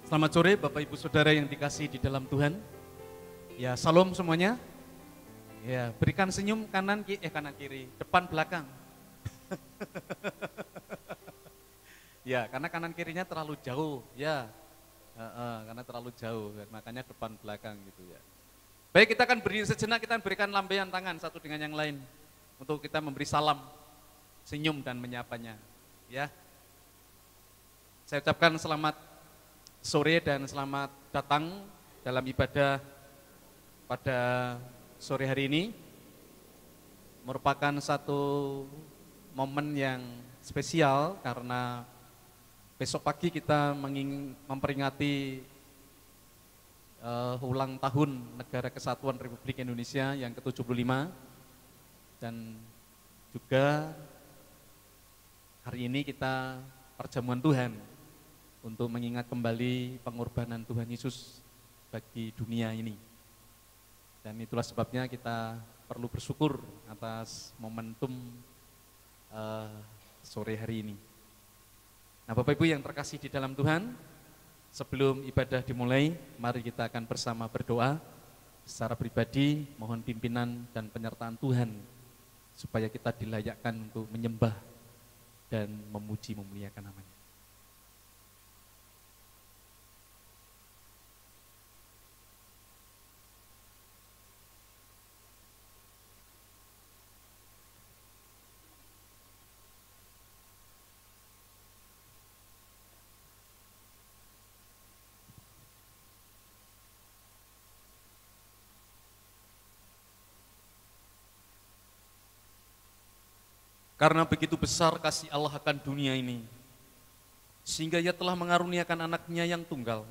Selamat sore Bapak Ibu Saudara yang dikasihi di dalam Tuhan. Ya, salam semuanya. Ya, berikan senyum kanan kiri, depan belakang. Ya, karena kanan kirinya terlalu jauh, ya. Karena terlalu jauh, makanya depan belakang gitu ya. Baik, kita akan berdiri sejenak, kita akan berikan lambaian tangan satu dengan yang lain untuk kita memberi salam, senyum dan menyapanya. Ya. Saya ucapkan selamat sore dan selamat datang dalam ibadah pada sore hari ini. Merupakan satu momen yang spesial karena besok pagi kita memperingati ulang tahun Negara Kesatuan Republik Indonesia yang ke-75 dan juga hari ini kita perjamuan Tuhan untuk mengingat kembali pengorbanan Tuhan Yesus bagi dunia ini. Dan itulah sebabnya kita perlu bersyukur atas momentum sore hari ini. Nah, Bapak Ibu yang terkasih di dalam Tuhan, sebelum ibadah dimulai, mari kita akan bersama berdoa. Secara pribadi, mohon pimpinan dan penyertaan Tuhan, supaya kita dilayakkan untuk menyembah dan memuji memuliakan namanya. Karena begitu besar kasih Allah akan dunia ini, sehingga Ia telah mengaruniakan anaknya yang tunggal,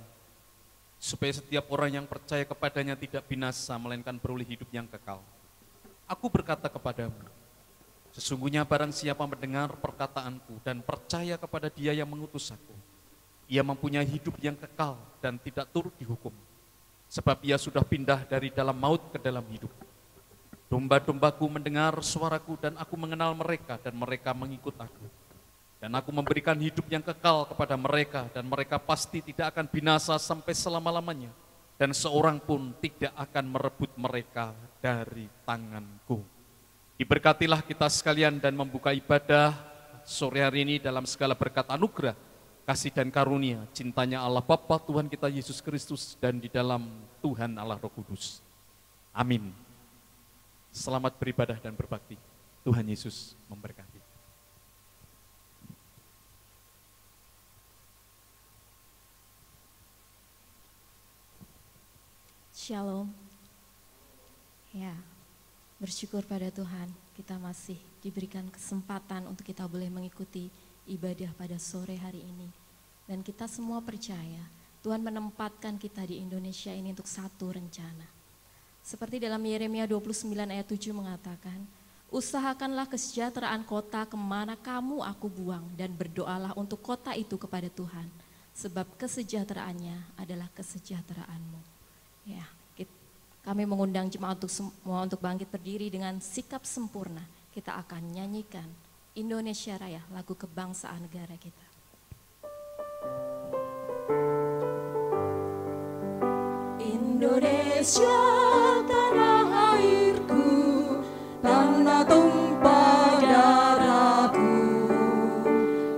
supaya setiap orang yang percaya kepadanya tidak binasa, melainkan beroleh hidup yang kekal. Aku berkata kepadamu, sesungguhnya barang siapa mendengar perkataanku dan percaya kepada Dia yang mengutus aku, ia mempunyai hidup yang kekal dan tidak turut dihukum, sebab ia sudah pindah dari dalam maut ke dalam hidup. Domba-dombaku mendengar suaraku dan aku mengenal mereka dan mereka mengikut aku. Dan aku memberikan hidup yang kekal kepada mereka dan mereka pasti tidak akan binasa sampai selama-lamanya. Dan seorang pun tidak akan merebut mereka dari tanganku. Diberkatilah kita sekalian dan membuka ibadah sore hari ini dalam segala berkat anugerah, kasih dan karunia, cintanya Allah Bapa Tuhan kita Yesus Kristus dan di dalam Tuhan Allah Roh Kudus. Amin. Selamat beribadah dan berbakti. Tuhan Yesus memberkati. Shalom. Ya, bersyukur pada Tuhan kita masih diberikan kesempatan untuk kita boleh mengikuti ibadah pada sore hari ini. Dan kita semua percaya Tuhan menempatkan kita di Indonesia ini untuk satu rencana. Seperti dalam Yeremia 29 ayat 7 mengatakan, usahakanlah kesejahteraan kota kemana kamu aku buang dan berdoalah untuk kota itu kepada Tuhan, sebab kesejahteraannya adalah kesejahteraanmu. Ya, kami mengundang jemaat untuk semua untuk bangkit berdiri dengan sikap sempurna. Kita akan nyanyikan Indonesia Raya, lagu kebangsaan negara kita. Indonesia tanah airku, tanah tumpah darahku,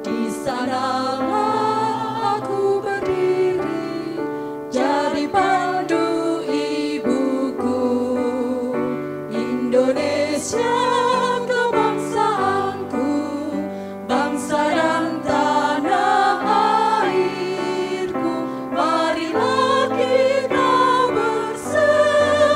di sanalah aku berdiri, jadi pandu ibuku. Indonesia kebangsaanku, bangsa dan tanah airku, marilah kita bersatu.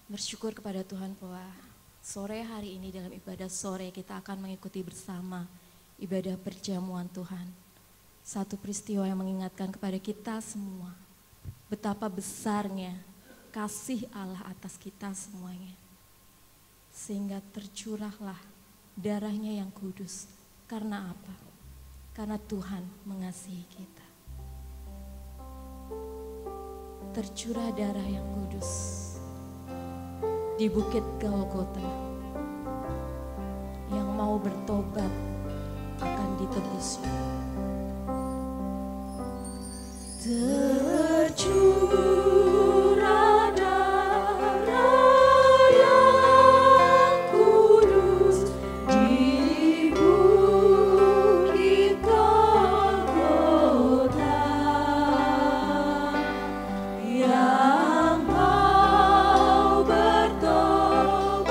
Bersyukur kepada Tuhan bahwa sore hari ini dalam ibadah sore kita akan mengikuti bersama ibadah perjamuan Tuhan. Satu peristiwa yang mengingatkan kepada kita semua betapa besarnya kasih Allah atas kita semuanya. Sehingga tercurahlah darahnya yang kudus. Karena apa? Karena Tuhan mengasihi kita. Tercurah darah yang kudus di bukit Golgota. Yang mau bertobat akan ditebusnya. Tercurah darah yang kudus di bukit Golgota, yang mau bertobat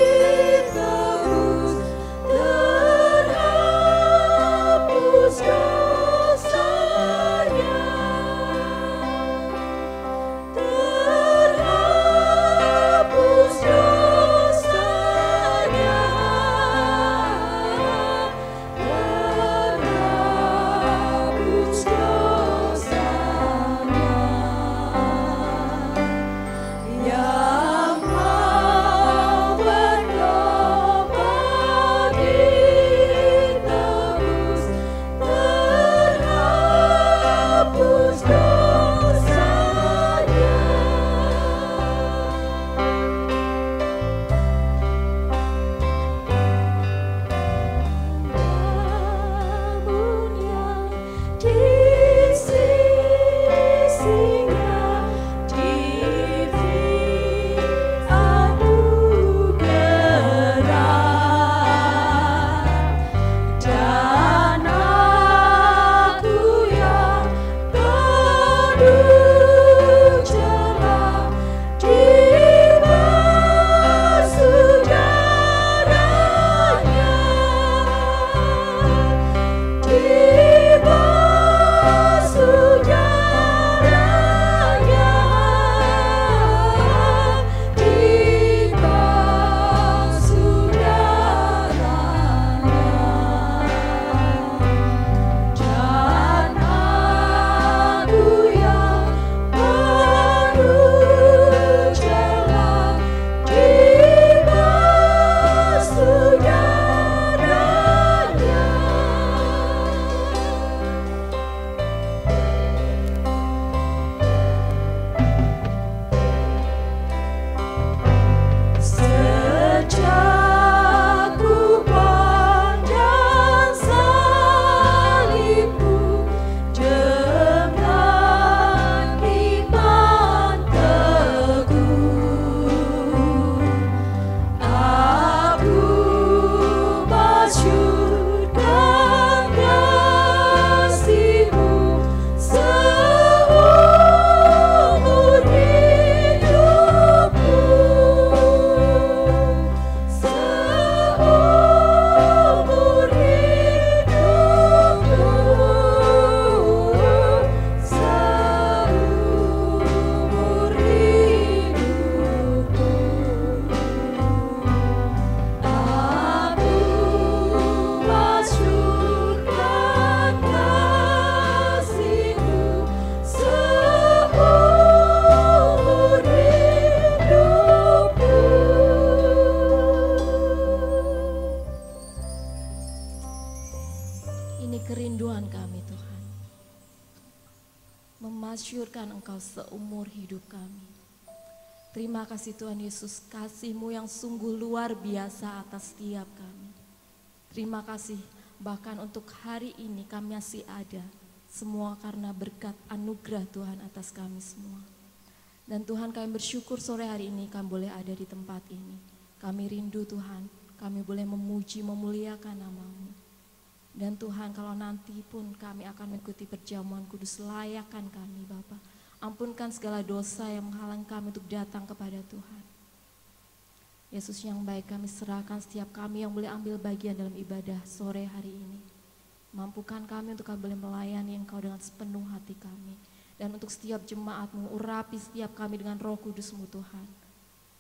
ditebus, terhapus dosanya, terhapus dosanya, terhapus dosanya, yang mau bertobat ditebus, terhapus dosanya. Namun yang di sisinya diberi anugerah, dan aku yang penuh celah dibasuh darahnya, dibasuh darahnya, dibasuh darahnya, dan aku yang penuh celah dibasuh darahnya. Sejak ku pandang salibmu dengan iman teguh, aku masyurkan kasih-Mu seumur hidupku, seumur hidupku, seumur hidupku. Aku masyurkan kasih-Mu seumur hidupku. Ini kerinduan kami Tuhan. Memasyurkan Engkau seumur hidup kami. Terima kasih Tuhan Yesus, kasih-Mu yang sungguh luar biasa atas setiap kami. Terima kasih bahkan untuk hari ini kami masih ada. Semua karena berkat anugerah Tuhan atas kami semua. Dan Tuhan, kami bersyukur sore hari ini kami boleh ada di tempat ini. Kami rindu Tuhan, kami boleh memuji, memuliakan nama-Mu. Dan Tuhan, kalau nanti pun kami akan mengikuti perjamuan kudus, layakkan kami Bapa. Ampunkan segala dosa yang menghalang kami untuk datang kepada Tuhan. Yesus yang baik, kami serahkan setiap kami yang boleh ambil bagian dalam ibadah sore hari ini. Mampukan kami untuk kami boleh melayani Engkau dengan sepenuh hati kami. Dan untuk setiap jemaat-Mu, urapi setiap kami dengan Roh Kudus-Mu Tuhan.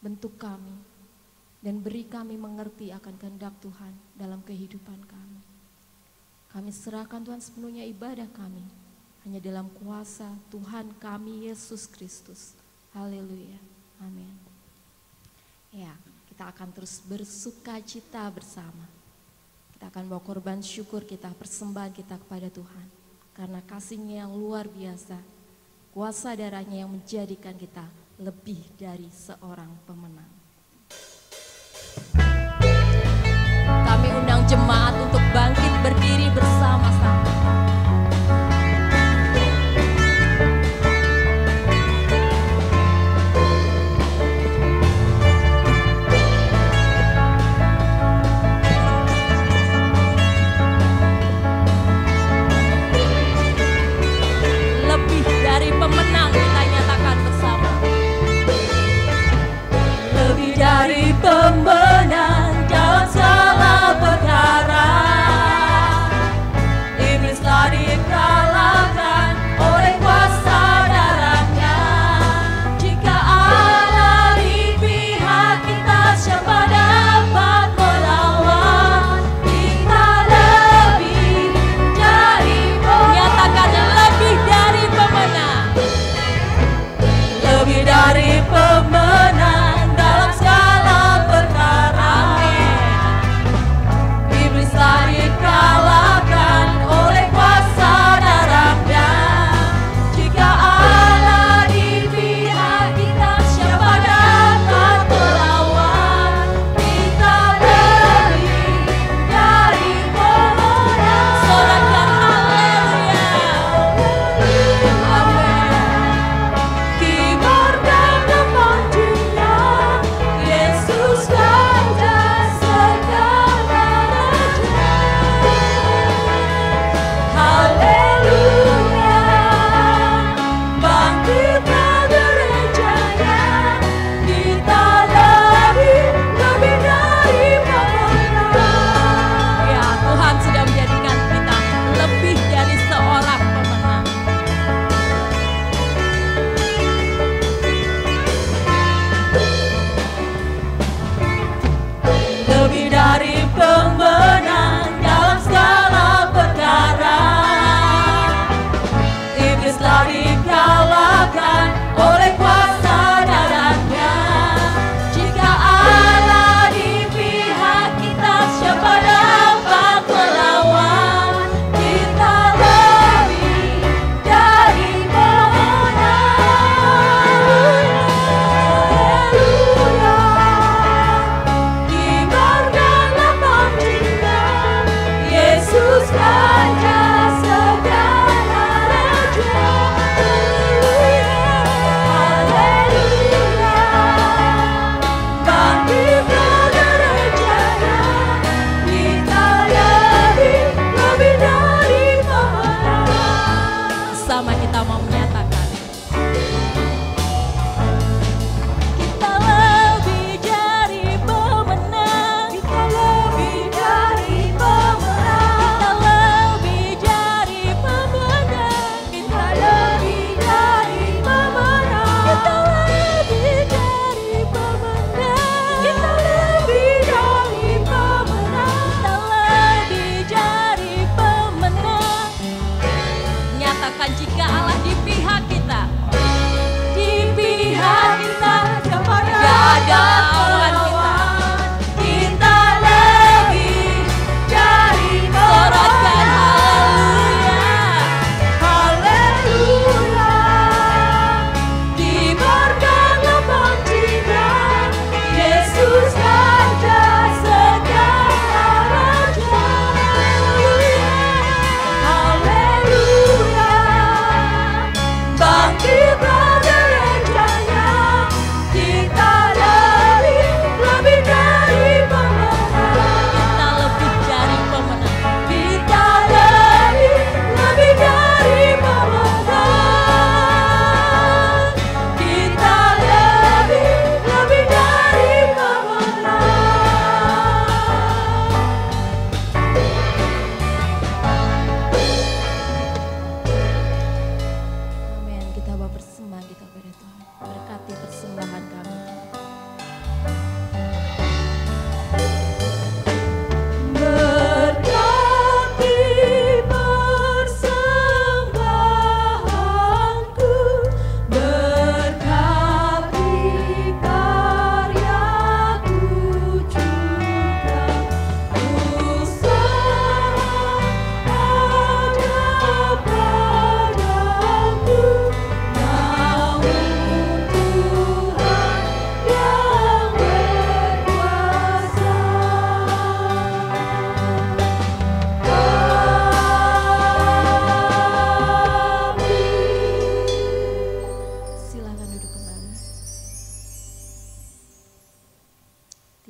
Bentuk kami dan beri kami mengerti akan kehendak Tuhan dalam kehidupan kami. Kami serahkan Tuhan sepenuhnya ibadah kami hanya dalam kuasa Tuhan kami Yesus Kristus. Haleluya. Amin. Ya, kita akan terus bersuka cita bersama. Kita akan bawa korban syukur kita, persembahan kita kepada Tuhan. Karena kasih-Nya yang luar biasa, kuasa darah-Nya yang menjadikan kita lebih dari seorang pemenang. Kami undang jemaat untuk bangkit berdiri bersama-sama. Lebih dari pemenang kita nyatakan bersama. Lebih dari pemenang dalam segala perkara,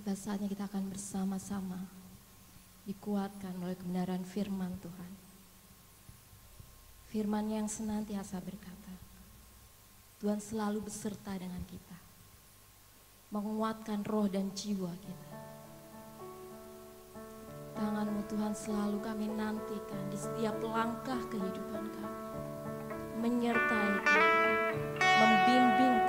Tiba saatnya kita akan bersama-sama dikuatkan oleh kebenaran firman Tuhan. Firman yang senantiasa berkata, Tuhan selalu beserta dengan kita, menguatkan roh dan jiwa kita. Tangan-Mu Tuhan selalu kami nantikan di setiap langkah kehidupan kami, menyertai kami, membimbing kami.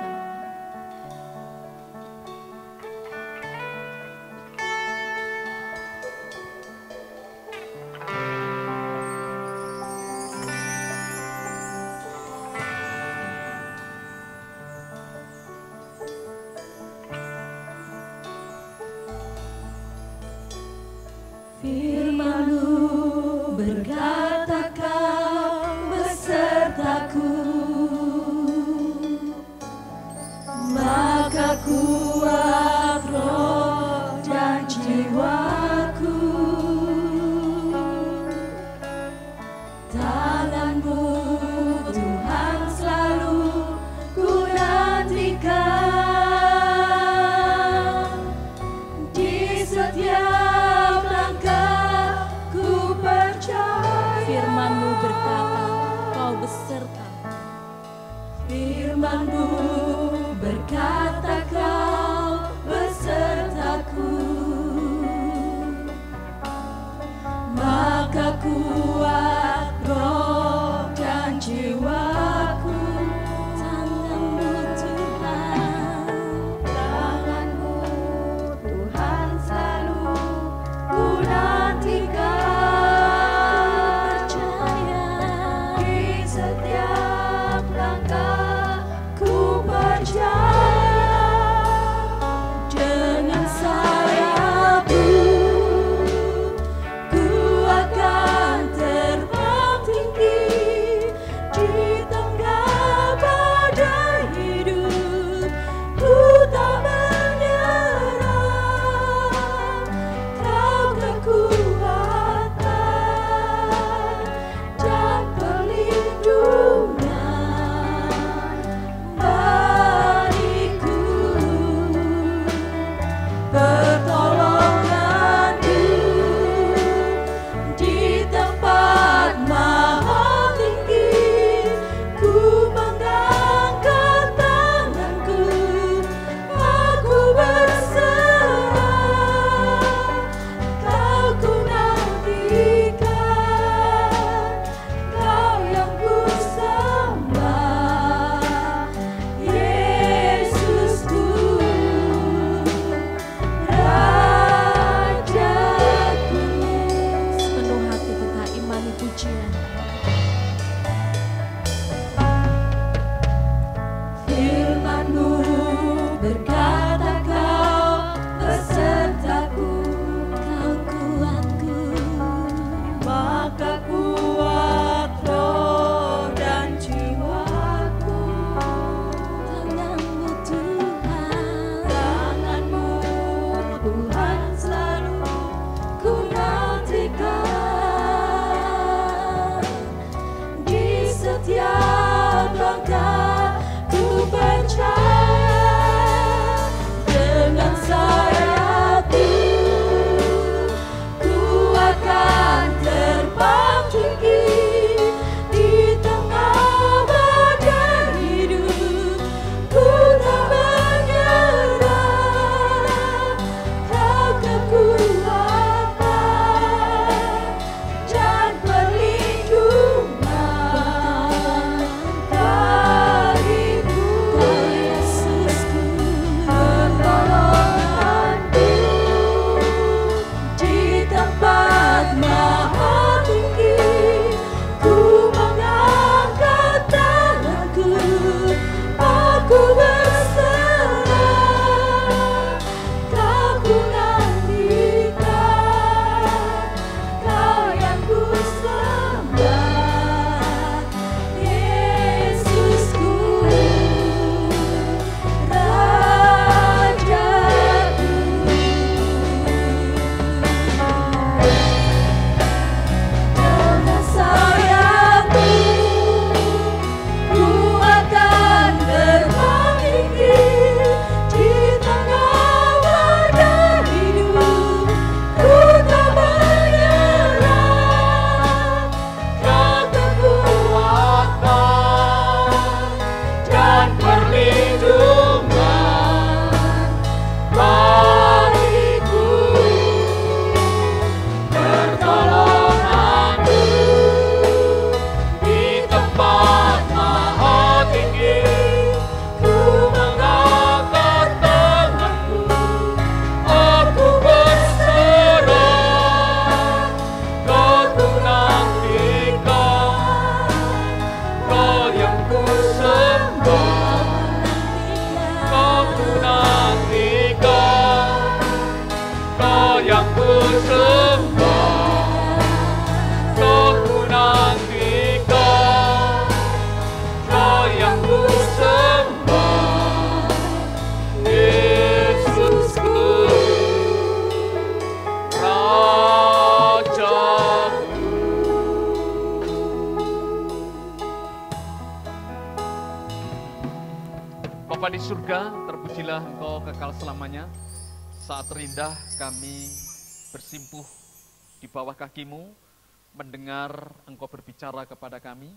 Firman-Mu berkata Kau besertaku, maka kuat roh dan jiwaku. Tangan-Mu Tuhan selalu ku nantikan, di setiap langkah ku percaya. Firman-Mu berkata, Kau beserta. Firman-Mu berkata Kau sembah, kau ku nantikan, kau yang ku sembah, Yesusku, Rajaku. Bapa di surga, terpujilah Engkau kekal selamanya. Saat terindah kami bersimpuh di bawah kaki-Mu, mendengar Engkau berbicara kepada kami,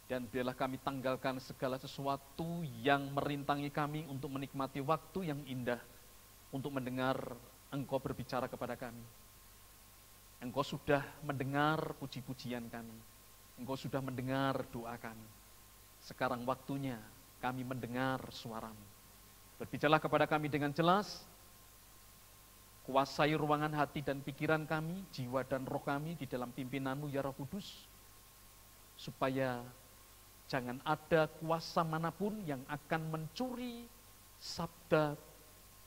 dan biarlah kami tanggalkan segala sesuatu yang merintangi kami untuk menikmati waktu yang indah, untuk mendengar Engkau berbicara kepada kami. Engkau sudah mendengar puji-pujian kami, Engkau sudah mendengar doa kami. Sekarang waktunya kami mendengar suara-Mu. Berbicaralah kepada kami dengan jelas, kuasai ruangan hati dan pikiran kami, jiwa dan roh kami di dalam pimpinan-Mu ya Roh Kudus, supaya jangan ada kuasa manapun yang akan mencuri sabda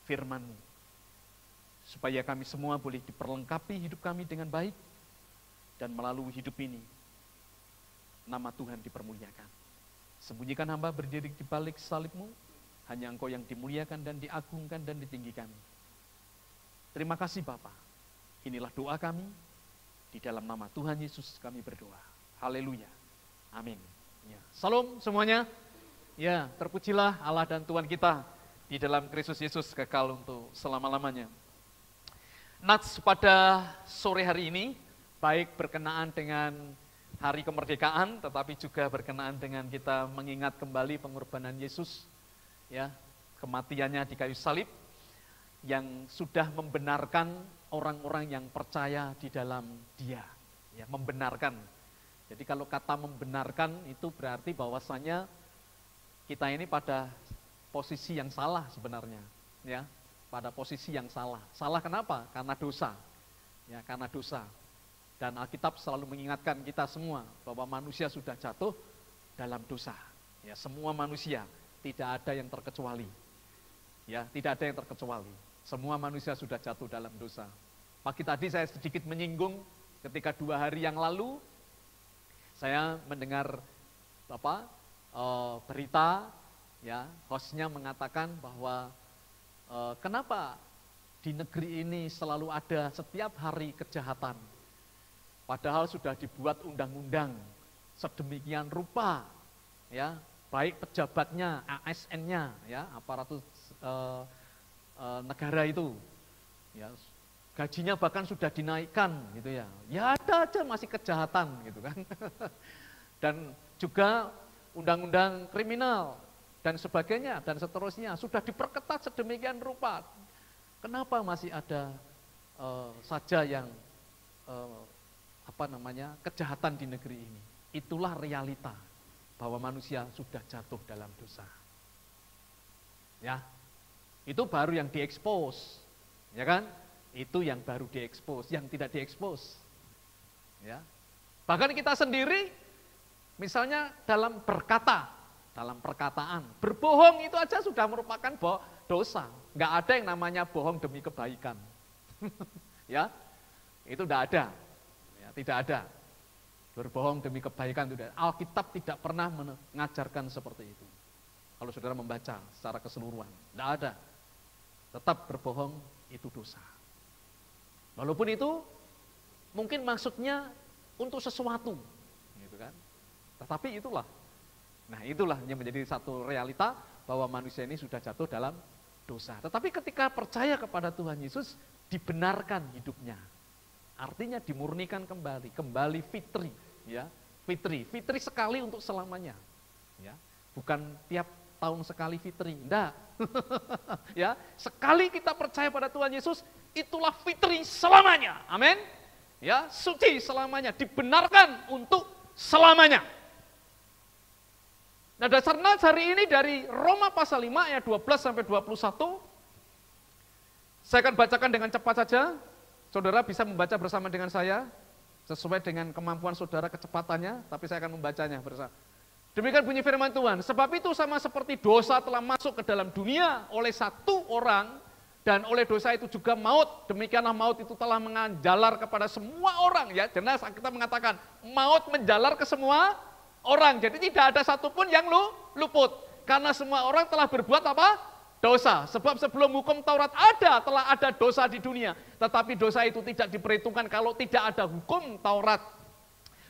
firman-Mu. Supaya kami semua boleh diperlengkapi hidup kami dengan baik, dan melalui hidup ini, nama Tuhan dipermuliakan. Sembunyikan hamba berdiri di balik salib-Mu, hanya Engkau yang dimuliakan dan diagungkan dan ditinggikan. Terima kasih Bapa. Inilah doa kami, di dalam nama Tuhan Yesus kami berdoa. Haleluya. Amin. Ya. Salam semuanya. Ya, terpujilah Allah dan Tuhan kita di dalam Kristus Yesus kekal untuk selama-lamanya. Nats pada sore hari ini, baik berkenaan dengan hari kemerdekaan, tetapi juga berkenaan dengan kita mengingat kembali pengorbanan Yesus, ya, kematiannya di kayu salib, yang sudah membenarkan orang-orang yang percaya di dalam Dia, ya, membenarkan. Jadi kalau kata membenarkan itu berarti bahwasanya kita ini pada posisi yang salah sebenarnya, ya, pada posisi yang salah. Salah kenapa? Karena dosa, ya, karena dosa. Dan Alkitab selalu mengingatkan kita semua bahwa manusia sudah jatuh dalam dosa. Ya, semua manusia, tidak ada yang terkecuali. Ya, tidak ada yang terkecuali. Semua manusia sudah jatuh dalam dosa. Pagi tadi saya sedikit menyinggung ketika 2 hari yang lalu saya mendengar berita, ya, hostnya mengatakan bahwa kenapa di negeri ini selalu ada setiap hari kejahatan. Padahal sudah dibuat undang-undang sedemikian rupa, ya, baik pejabatnya, ASN-nya, ya, aparatus negara itu, ya, gajinya bahkan sudah dinaikkan, gitu ya. Ya ada aja masih kejahatan, gitu kan. Dan juga undang-undang kriminal dan sebagainya dan seterusnya sudah diperketat sedemikian rupa. Kenapa masih ada saja yang kejahatan di negeri ini? Itulah realita bahwa manusia sudah jatuh dalam dosa. Ya, itu baru yang diekspos, ya kan? Itu yang baru diekspos, yang tidak diekspos. Ya, bahkan kita sendiri, misalnya dalam berkata, dalam perkataan, berbohong itu aja sudah merupakan dosa. Nggak ada yang namanya bohong demi kebaikan. Ya, itu tidak ada. Ya, tidak ada. Berbohong demi kebaikan tidak. Alkitab tidak pernah mengajarkan seperti itu. Kalau saudara membaca secara keseluruhan, tidak ada. Tetap berbohong itu dosa. Walaupun itu mungkin maksudnya untuk sesuatu, gitu kan? Tetapi itulah. Nah, itulah yang menjadi satu realita bahwa manusia ini sudah jatuh dalam dosa. Tetapi ketika percaya kepada Tuhan Yesus, dibenarkan hidupnya. Artinya dimurnikan kembali fitri, ya. Fitri sekali untuk selamanya. Ya. Bukan tiap tahun sekali fitri, enggak. Ya, sekali kita percaya pada Tuhan Yesus, itulah fitri selamanya. Amin. Ya, suci selamanya, dibenarkan untuk selamanya. Nah, dasar nats hari ini dari Roma pasal 5 ayat 12 sampai 21. Saya akan bacakan dengan cepat saja. Saudara bisa membaca bersama dengan saya sesuai dengan kemampuan saudara kecepatannya, tapi saya akan membacanya bersama. Demikian bunyi firman Tuhan. Sebab itu sama seperti dosa telah masuk ke dalam dunia oleh satu orang, dan oleh dosa itu juga maut. Demikianlah maut itu telah menjalar kepada semua orang ya. Jelas kita mengatakan maut menjalar ke semua orang. Jadi tidak ada satupun yang luput. Karena semua orang telah berbuat apa? Dosa. Sebab sebelum hukum Taurat telah ada dosa di dunia. Tetapi dosa itu tidak diperhitungkan kalau tidak ada hukum Taurat.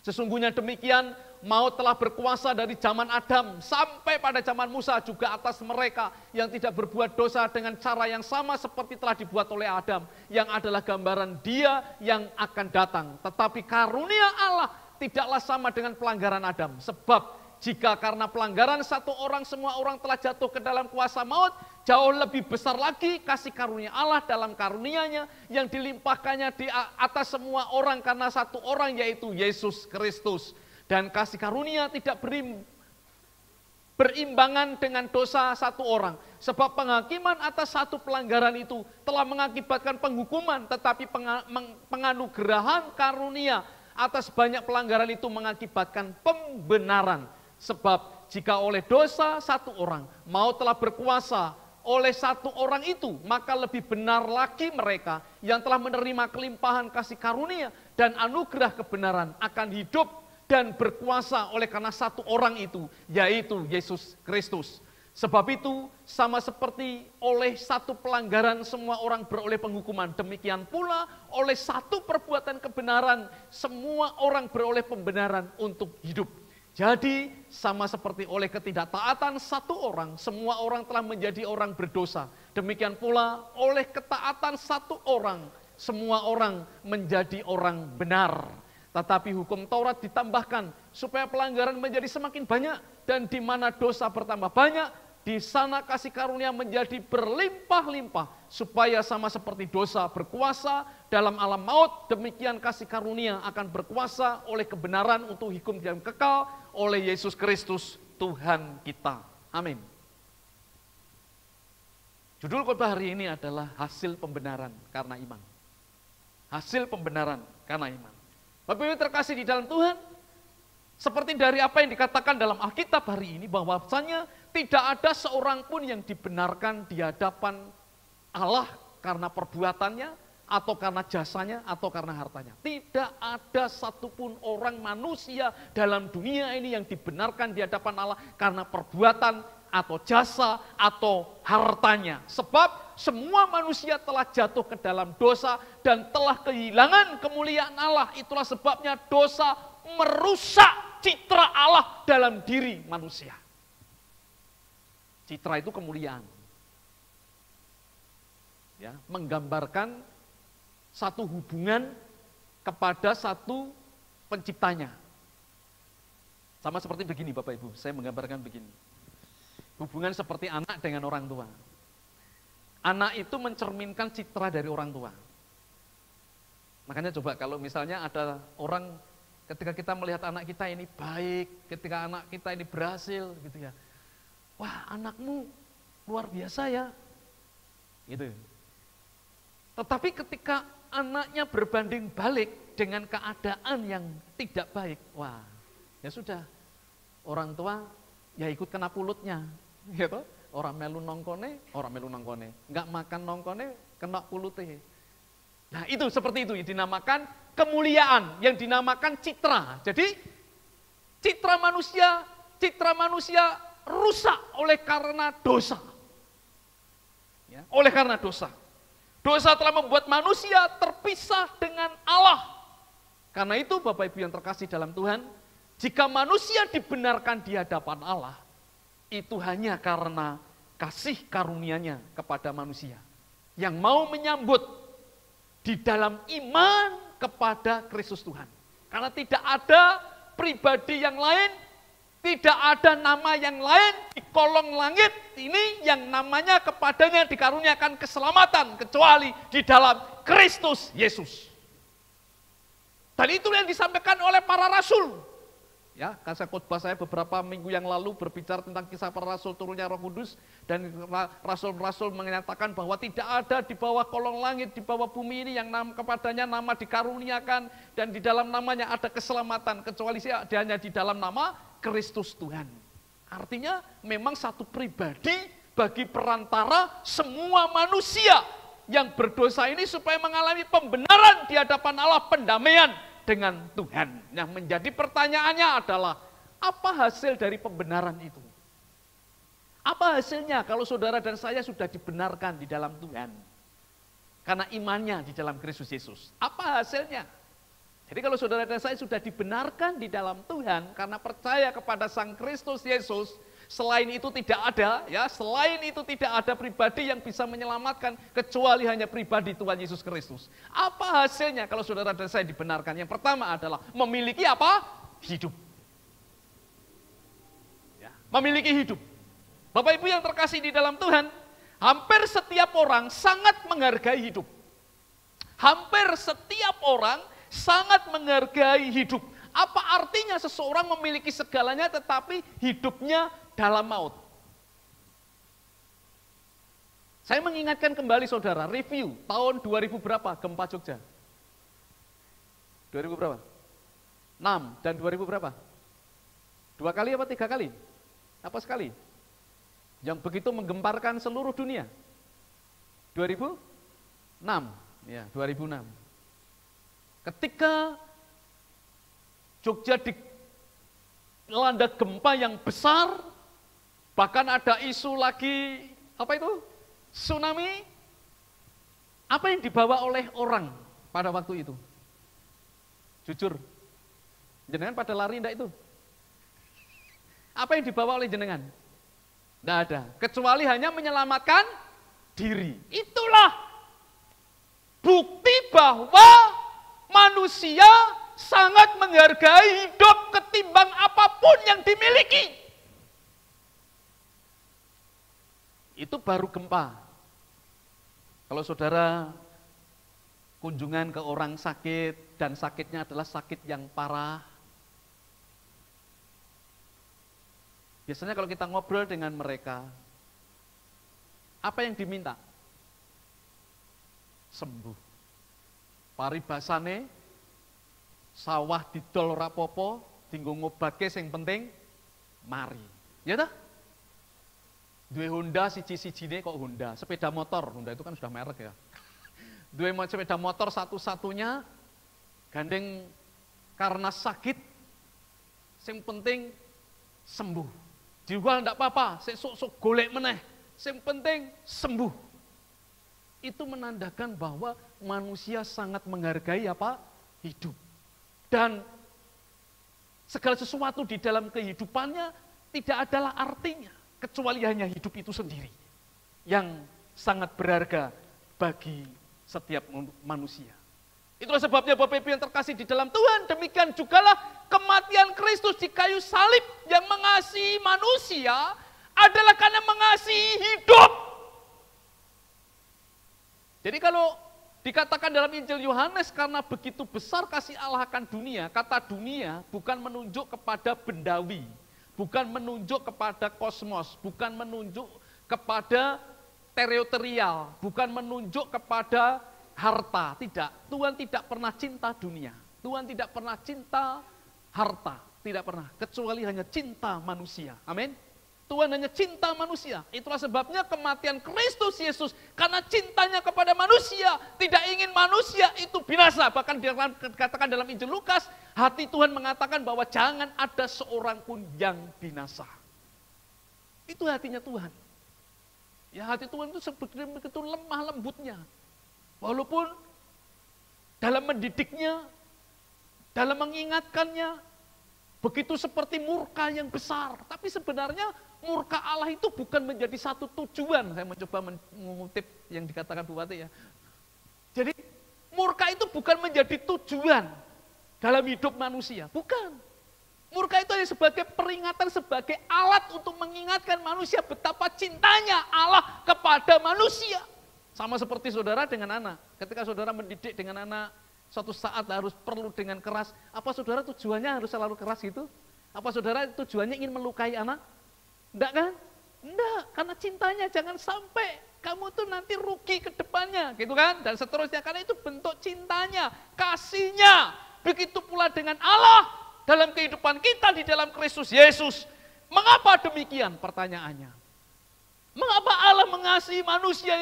Sesungguhnya demikian, maut telah berkuasa dari zaman Adam sampai pada zaman Musa juga atas mereka yang tidak berbuat dosa dengan cara yang sama seperti telah dibuat oleh Adam, yang adalah gambaran Dia yang akan datang. Tetapi karunia Allah tidaklah sama dengan pelanggaran Adam. Sebab jika karena pelanggaran satu orang semua orang telah jatuh ke dalam kuasa maut, jauh lebih besar lagi kasih karunia Allah dalam karunianya yang dilimpahkannya di atas semua orang karena satu orang yaitu Yesus Kristus. Dan kasih karunia tidak berimbangan dengan dosa satu orang. Sebab penghakiman atas satu pelanggaran itu telah mengakibatkan penghukuman, tetapi penganugerahan karunia atas banyak pelanggaran itu mengakibatkan pembenaran. Sebab jika oleh dosa satu orang, maut telah berkuasa oleh satu orang itu, maka lebih benar lagi mereka yang telah menerima kelimpahan kasih karunia dan anugerah kebenaran akan hidup dan berkuasa oleh karena satu orang itu, yaitu Yesus Kristus. Sebab itu, sama seperti oleh satu pelanggaran semua orang beroleh penghukuman, demikian pula oleh satu perbuatan kebenaran semua orang beroleh pembenaran untuk hidup. Jadi sama seperti oleh ketidaktaatan satu orang, semua orang telah menjadi orang berdosa. Demikian pula oleh ketaatan satu orang, semua orang menjadi orang benar. Tetapi hukum Taurat ditambahkan supaya pelanggaran menjadi semakin banyak, dan di mana dosa bertambah banyak, di sana kasih karunia menjadi berlimpah-limpah, supaya sama seperti dosa berkuasa dalam alam maut, demikian kasih karunia akan berkuasa oleh kebenaran untuk hidup yang kekal oleh Yesus Kristus Tuhan kita. Amin. Judul khotbah hari ini adalah hasil pembenaran karena iman. Hasil pembenaran karena iman. Bapak Ibu terkasih di dalam Tuhan, seperti dari apa yang dikatakan dalam Alkitab hari ini, bahwasanya tidak ada seorang pun yang dibenarkan di hadapan Allah karena perbuatannya, atau karena jasanya, atau karena hartanya. Tidak ada satupun orang manusia dalam dunia ini yang dibenarkan di hadapan Allah karena perbuatan, atau jasa, atau hartanya. Sebab semua manusia telah jatuh ke dalam dosa dan telah kehilangan kemuliaan Allah. Itulah sebabnya dosa merusak citra Allah dalam diri manusia. Citra itu kemuliaan. Ya, menggambarkan satu hubungan kepada satu penciptanya. Sama seperti begini Bapak Ibu, saya menggambarkan begini. Hubungan seperti anak dengan orang tua. Anak itu mencerminkan citra dari orang tua. Makanya coba kalau misalnya ada orang, ketika kita melihat anak kita ini baik, ketika anak kita ini berhasil gitu ya. Wah, anakmu luar biasa ya. Gitu. Tetapi ketika anaknya berbanding balik dengan keadaan yang tidak baik, wah, ya sudah, orang tua ya ikut kena pulutnya, gitu. Orang melu nongkone, nggak makan nongkone, kena pulute. Nah itu seperti itu, yang dinamakan kemuliaan, yang dinamakan citra. Jadi citra manusia rusak oleh karena dosa. Ya, oleh karena dosa. Dosa telah membuat manusia terpisah dengan Allah. Karena itu Bapak Ibu yang terkasih dalam Tuhan, jika manusia dibenarkan di hadapan Allah, itu hanya karena kasih karunia-Nya kepada manusia. Yang mau menyambut di dalam iman kepada Kristus Tuhan. Karena tidak ada pribadi yang lain, tidak ada nama yang lain di kolong langit ini yang namanya kepadanya dikaruniakan keselamatan kecuali di dalam Kristus Yesus. Dan itu yang disampaikan oleh para rasul. Ya, kasih khotbah saya beberapa minggu yang lalu berbicara tentang kisah para rasul turunnya Roh Kudus, dan rasul-rasul menyatakan bahwa tidak ada di bawah kolong langit, di bawah bumi ini yang kepadanya nama dikaruniakan dan di dalam namanya ada keselamatan kecuali hanya di dalam nama Kristus Tuhan. Artinya memang satu pribadi bagi perantara semua manusia yang berdosa ini supaya mengalami pembenaran di hadapan Allah, pendamaian dengan Tuhan. Yang menjadi pertanyaannya adalah, apa hasil dari pembenaran itu? Apa hasilnya kalau saudara dan saya sudah dibenarkan di dalam Tuhan? Karena imannya di dalam Kristus Yesus. Apa hasilnya? Jadi kalau saudara dan saya sudah dibenarkan di dalam Tuhan karena percaya kepada Sang Kristus Yesus, selain itu tidak ada, ya, selain itu tidak ada pribadi yang bisa menyelamatkan kecuali hanya pribadi Tuhan Yesus Kristus. Apa hasilnya kalau saudara dan saya dibenarkan? Yang pertama adalah memiliki apa? Hidup. Ya, memiliki hidup. Bapak Ibu yang terkasih di dalam Tuhan, hampir setiap orang sangat menghargai hidup. Hampir setiap orang sangat menghargai hidup. Apa artinya seseorang memiliki segalanya tetapi hidupnya dalam maut? Saya mengingatkan kembali saudara, review tahun 2000 berapa gempa Jogja? 2000 berapa? 6 dan 2000 berapa? 2 kali apa 3 kali? Apa sekali? Yang begitu menggemparkan seluruh dunia. 2006. Ya, 2006. Ketika Jogja dilanda gempa yang besar, bahkan ada isu lagi, apa itu? Tsunami. Apa yang dibawa oleh orang pada waktu itu? Jujur, jenengan pada lari enggak itu? Apa yang dibawa oleh jenengan? Enggak ada, kecuali hanya menyelamatkan diri. Itulah bukti bahwa manusia sangat menghargai hidup ketimbang apapun yang dimiliki. Itu baru gempa. Kalau saudara kunjungan ke orang sakit dan sakitnya adalah sakit yang parah, biasanya kalau kita ngobrol dengan mereka, apa yang diminta? Sembuh. Paribasane sawah didol rapopo, tinggo ngobake sing penting mari. Ya dah? Duwe Honda siji-sijine kok Honda, sepeda motor, Honda itu kan sudah merek ya. Duwe sepeda motor satu-satunya gandeng karena sakit, sing penting sembuh. Dijual ndak apa-apa, sesuk golek meneh, sing penting sembuh. Itu menandakan bahwa manusia sangat menghargai apa? Hidup. Dan segala sesuatu di dalam kehidupannya tidak adalah artinya kecuali hanya hidup itu sendiri yang sangat berharga bagi setiap manusia. Itulah sebabnya Bapak Ibu yang terkasih di dalam Tuhan, demikian jugalah kematian Kristus di kayu salib yang mengasihi manusia adalah karena mengasihi hidup. Jadi kalau dikatakan dalam Injil Yohanes, karena begitu besar kasih Allah akan dunia, kata dunia bukan menunjuk kepada bendawi, bukan menunjuk kepada kosmos, bukan menunjuk kepada teritorial, bukan menunjuk kepada harta, tidak. Tuhan tidak pernah cinta dunia, Tuhan tidak pernah cinta harta, tidak pernah, kecuali hanya cinta manusia. Amin. Tuhan hanya cinta manusia. Itulah sebabnya kematian Kristus Yesus, karena cintanya kepada manusia, tidak ingin manusia itu binasa. Bahkan dikatakan dalam Injil Lukas, hati Tuhan mengatakan bahwa jangan ada seorang pun yang binasa. Itu hatinya Tuhan. Ya, hati Tuhan itu begitu lemah lembutnya. Walaupun dalam mendidiknya, dalam mengingatkannya, begitu seperti murka yang besar. Tapi sebenarnya murka Allah itu bukan menjadi satu tujuan. Saya mencoba mengutip yang dikatakan Bu Wati ya. Jadi murka itu bukan menjadi tujuan dalam hidup manusia. Bukan. Murka itu hanya sebagai peringatan, sebagai alat untuk mengingatkan manusia betapa cintanya Allah kepada manusia. Sama seperti saudara dengan anak. Ketika saudara mendidik dengan anak, suatu saat harus perlu dengan keras. Apa saudara tujuannya harus selalu keras gitu? Apa saudara tujuannya ingin melukai anak? Enggak kan? Enggak, karena cintanya jangan sampai kamu tuh nanti rugi ke depannya, gitu kan? Dan seterusnya, karena itu bentuk cintanya, kasihnya. Begitu pula dengan Allah dalam kehidupan kita di dalam Kristus Yesus. Mengapa demikian? Pertanyaannya. Mengapa Allah mengasihi manusia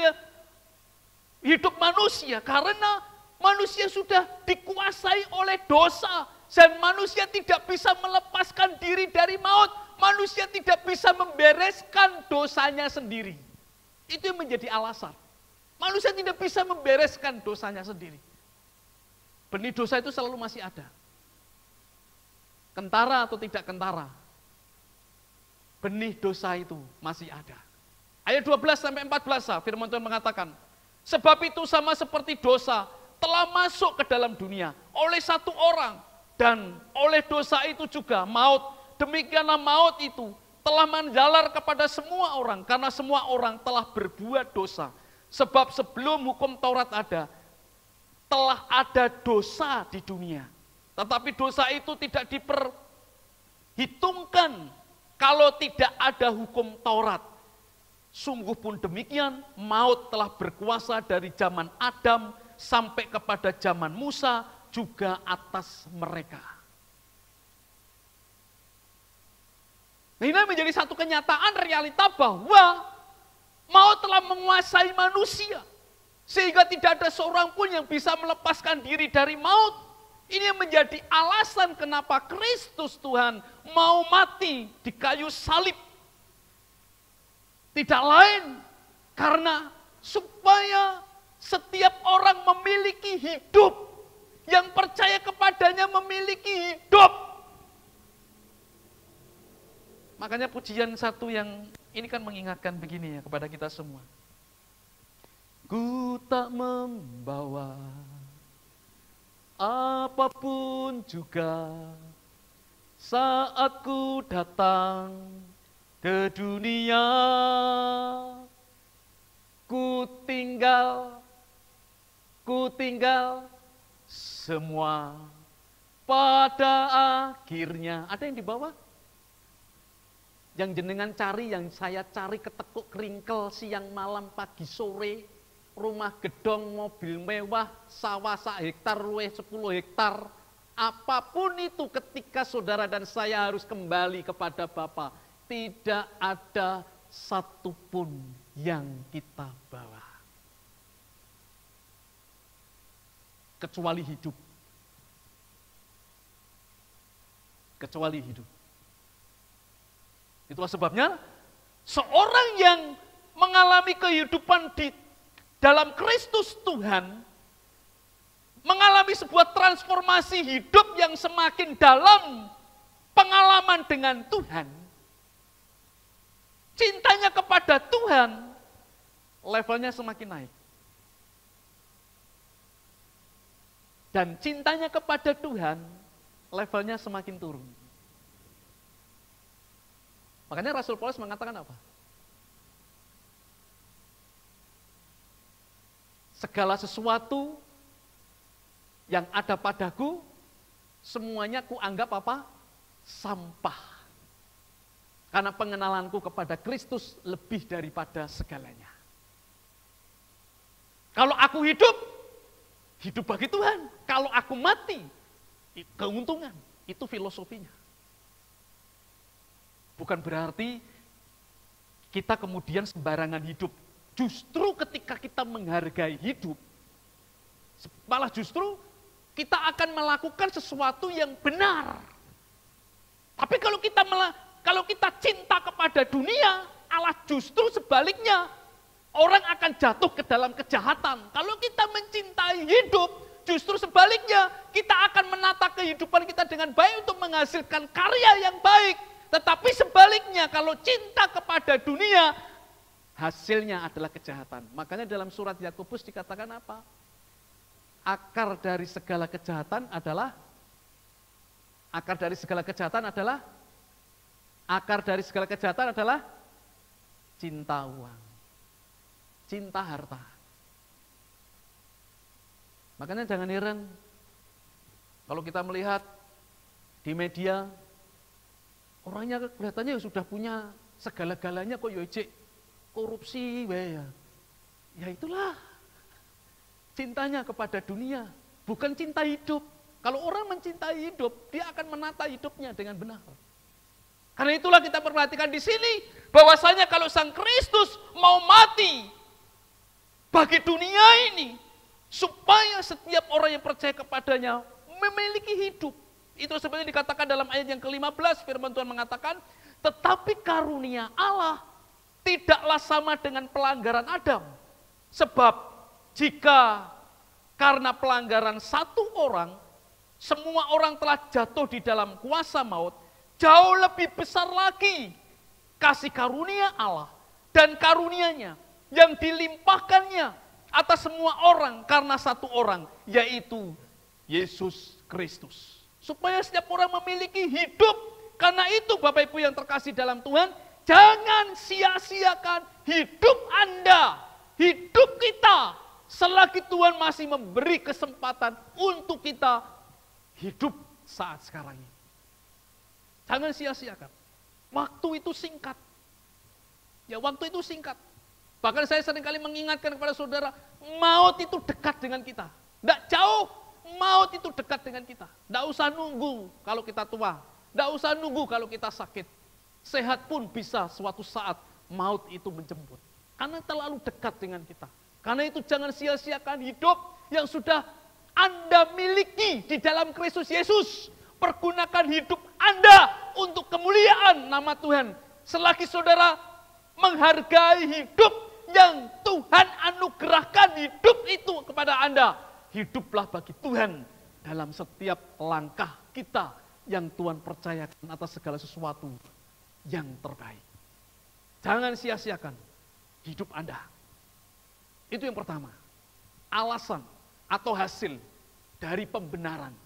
hidup manusia karena manusia sudah dikuasai oleh dosa dan manusia tidak bisa melepaskan diri dari maut. Manusia tidak bisa membereskan dosanya sendiri. Itu yang menjadi alasan. Manusia tidak bisa membereskan dosanya sendiri. Benih dosa itu selalu masih ada. Kentara atau tidak kentara, benih dosa itu masih ada. Ayat 12-14 firman Tuhan mengatakan, sebab itu sama seperti dosa telah masuk ke dalam dunia oleh satu orang, dan oleh dosa itu juga maut. Demikianlah maut itu telah menjalar kepada semua orang, karena semua orang telah berbuat dosa. Sebab sebelum hukum Taurat ada, telah ada dosa di dunia. Tetapi dosa itu tidak diperhitungkan kalau tidak ada hukum Taurat. Sungguh pun demikian, maut telah berkuasa dari zaman Adam sampai kepada zaman Musa juga atas mereka. Nah, ini menjadi satu kenyataan realita bahwa maut telah menguasai manusia. Sehingga tidak ada seorang pun yang bisa melepaskan diri dari maut. Ini yang menjadi alasan kenapa Kristus Tuhan mau mati di kayu salib. Tidak lain karena supaya setiap orang memiliki hidup. Yang percaya kepadanya memiliki hidup. Makanya pujian satu yang ini kan mengingatkan begini ya kepada kita semua. Ku tak membawa apapun juga saat ku datang ke dunia. Ku tinggal semua pada akhirnya. Ada yang dibawa? Yang jenengan cari, yang saya cari ketekuk keringkel siang malam pagi sore, rumah gedong, mobil mewah, sawah sak hektar, luweh 10 hektar, apapun itu ketika saudara dan saya harus kembali kepada Bapa, tidak ada satupun yang kita bawa. Kecuali hidup. Kecuali hidup. Itulah sebabnya seorang yang mengalami kehidupan di dalam Kristus Tuhan, mengalami sebuah transformasi hidup yang semakin dalam pengalaman dengan Tuhan, cintanya kepada Tuhan, levelnya semakin naik. Dan cintanya kepada Tuhan, levelnya semakin turun. Makanya Rasul Paulus mengatakan apa? Segala sesuatu yang ada padaku, semuanya kuanggap apa? Sampah. Karena pengenalanku kepada Kristus lebih daripada segalanya. Kalau aku hidup, hidup bagi Tuhan. Kalau aku mati, keuntungan. Itu filosofinya. Bukan berarti kita kemudian sembarangan hidup. Justru ketika kita menghargai hidup, malah justru kita akan melakukan sesuatu yang benar. Tapi kalau kita cinta kepada dunia, Allah justru sebaliknya. Orang akan jatuh ke dalam kejahatan. Kalau kita mencintai hidup, justru sebaliknya. Kita akan menata kehidupan kita dengan baik untuk menghasilkan karya yang baik. Tetapi sebaliknya, kalau cinta kepada dunia, hasilnya adalah kejahatan. Makanya dalam surat Yakobus dikatakan apa? Akar dari segala kejahatan adalah cinta uang, cinta harta. Makanya jangan heran kalau kita melihat di media, orangnya kelihatannya sudah punya segala-galanya kok ijek korupsi ya. Ya itulah cintanya kepada dunia, bukan cinta hidup. Kalau orang mencintai hidup, dia akan menata hidupnya dengan benar. Karena itulah kita perhatikan di sini bahwasanya kalau Sang Kristus mau mati bagi dunia ini, supaya setiap orang yang percaya kepadanya memiliki hidup. Itu sebenarnya dikatakan dalam ayat yang ke-15, firman Tuhan mengatakan, tetapi karunia Allah tidaklah sama dengan pelanggaran Adam. Sebab jika karena pelanggaran satu orang, semua orang telah jatuh di dalam kuasa maut, jauh lebih besar lagi kasih karunia Allah dan karunia-Nya yang dilimpahkannya atas semua orang karena satu orang, yaitu Yesus Kristus. Supaya setiap orang memiliki hidup. Karena itu Bapak Ibu yang terkasih dalam Tuhan, jangan sia-siakan hidup Anda, hidup kita, selagi Tuhan masih memberi kesempatan untuk kita hidup saat sekarang ini. Jangan sia-siakan. Waktu itu singkat. Ya, waktu itu singkat. Bahkan saya seringkali mengingatkan kepada saudara, maut itu dekat dengan kita. Tidak jauh, maut itu dekat dengan kita. Tidak usah nunggu kalau kita tua. Tidak usah nunggu kalau kita sakit. Sehat pun bisa suatu saat maut itu menjemput. Karena terlalu dekat dengan kita. Karena itu jangan sia-siakan hidup yang sudah Anda miliki di dalam Kristus Yesus. Pergunakan hidup Anda untuk kemuliaan nama Tuhan. Selagi saudara menghargai hidup yang Tuhan anugerahkan hidup itu kepada Anda, hiduplah bagi Tuhan dalam setiap langkah kita yang Tuhan percayakan atas segala sesuatu yang terbaik. Jangan sia-siakan hidup Anda. Itu yang pertama. Alasan atau hasil dari pembenaran,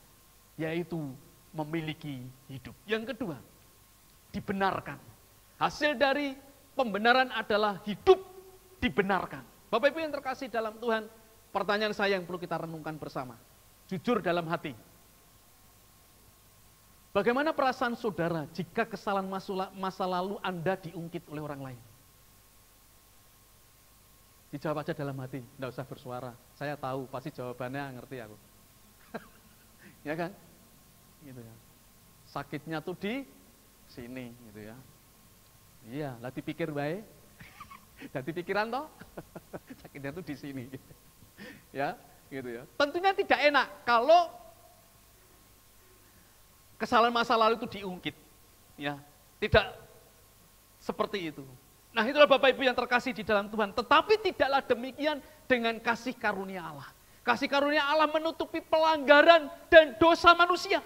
yaitu memiliki hidup. Yang kedua, dibenarkan. Hasil dari pembenaran adalah hidup dibenarkan. Bapak Ibu yang terkasih dalam Tuhan, pertanyaan saya yang perlu kita renungkan bersama. Jujur dalam hati. Bagaimana perasaan saudara jika kesalahan masa lalu Anda diungkit oleh orang lain? Dijawab aja dalam hati, tidak usah bersuara. Saya tahu, pasti jawabannya ngerti aku. Ya kan? Gitu ya. Sakitnya tuh di sini gitu ya. Iya, lah dipikir baik. Jadi pikiran toh. Sakitnya tuh di sini. Ya, gitu ya. Tentunya tidak enak kalau kesalahan masa lalu itu diungkit. Ya, tidak seperti itu. Nah, itulah Bapak Ibu yang terkasih di dalam Tuhan. Tetapi tidaklah demikian dengan kasih karunia Allah. Kasih karunia Allah menutupi pelanggaran dan dosa manusia.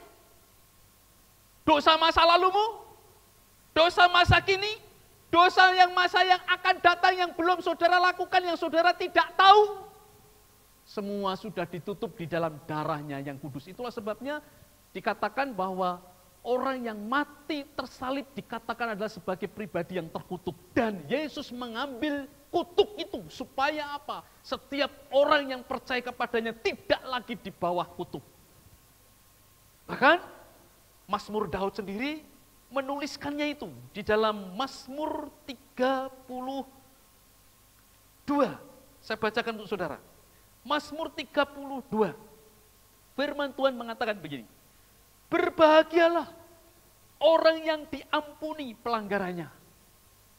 Dosa masa lalumu, dosa masa kini, dosa masa yang akan datang yang belum saudara lakukan, yang saudara tidak tahu. Semua sudah ditutup di dalam darahnya yang kudus. Itulah sebabnya dikatakan bahwa orang yang mati tersalib dikatakan adalah sebagai pribadi yang terkutuk. Dan Yesus mengambil kutuk itu supaya apa? Setiap orang yang percaya kepadanya tidak lagi di bawah kutuk. Bahkan Mazmur Daud sendiri menuliskannya itu di dalam Mazmur 32. Saya bacakan untuk saudara. Mazmur 32. Firman Tuhan mengatakan begini. Berbahagialah orang yang diampuni pelanggarannya,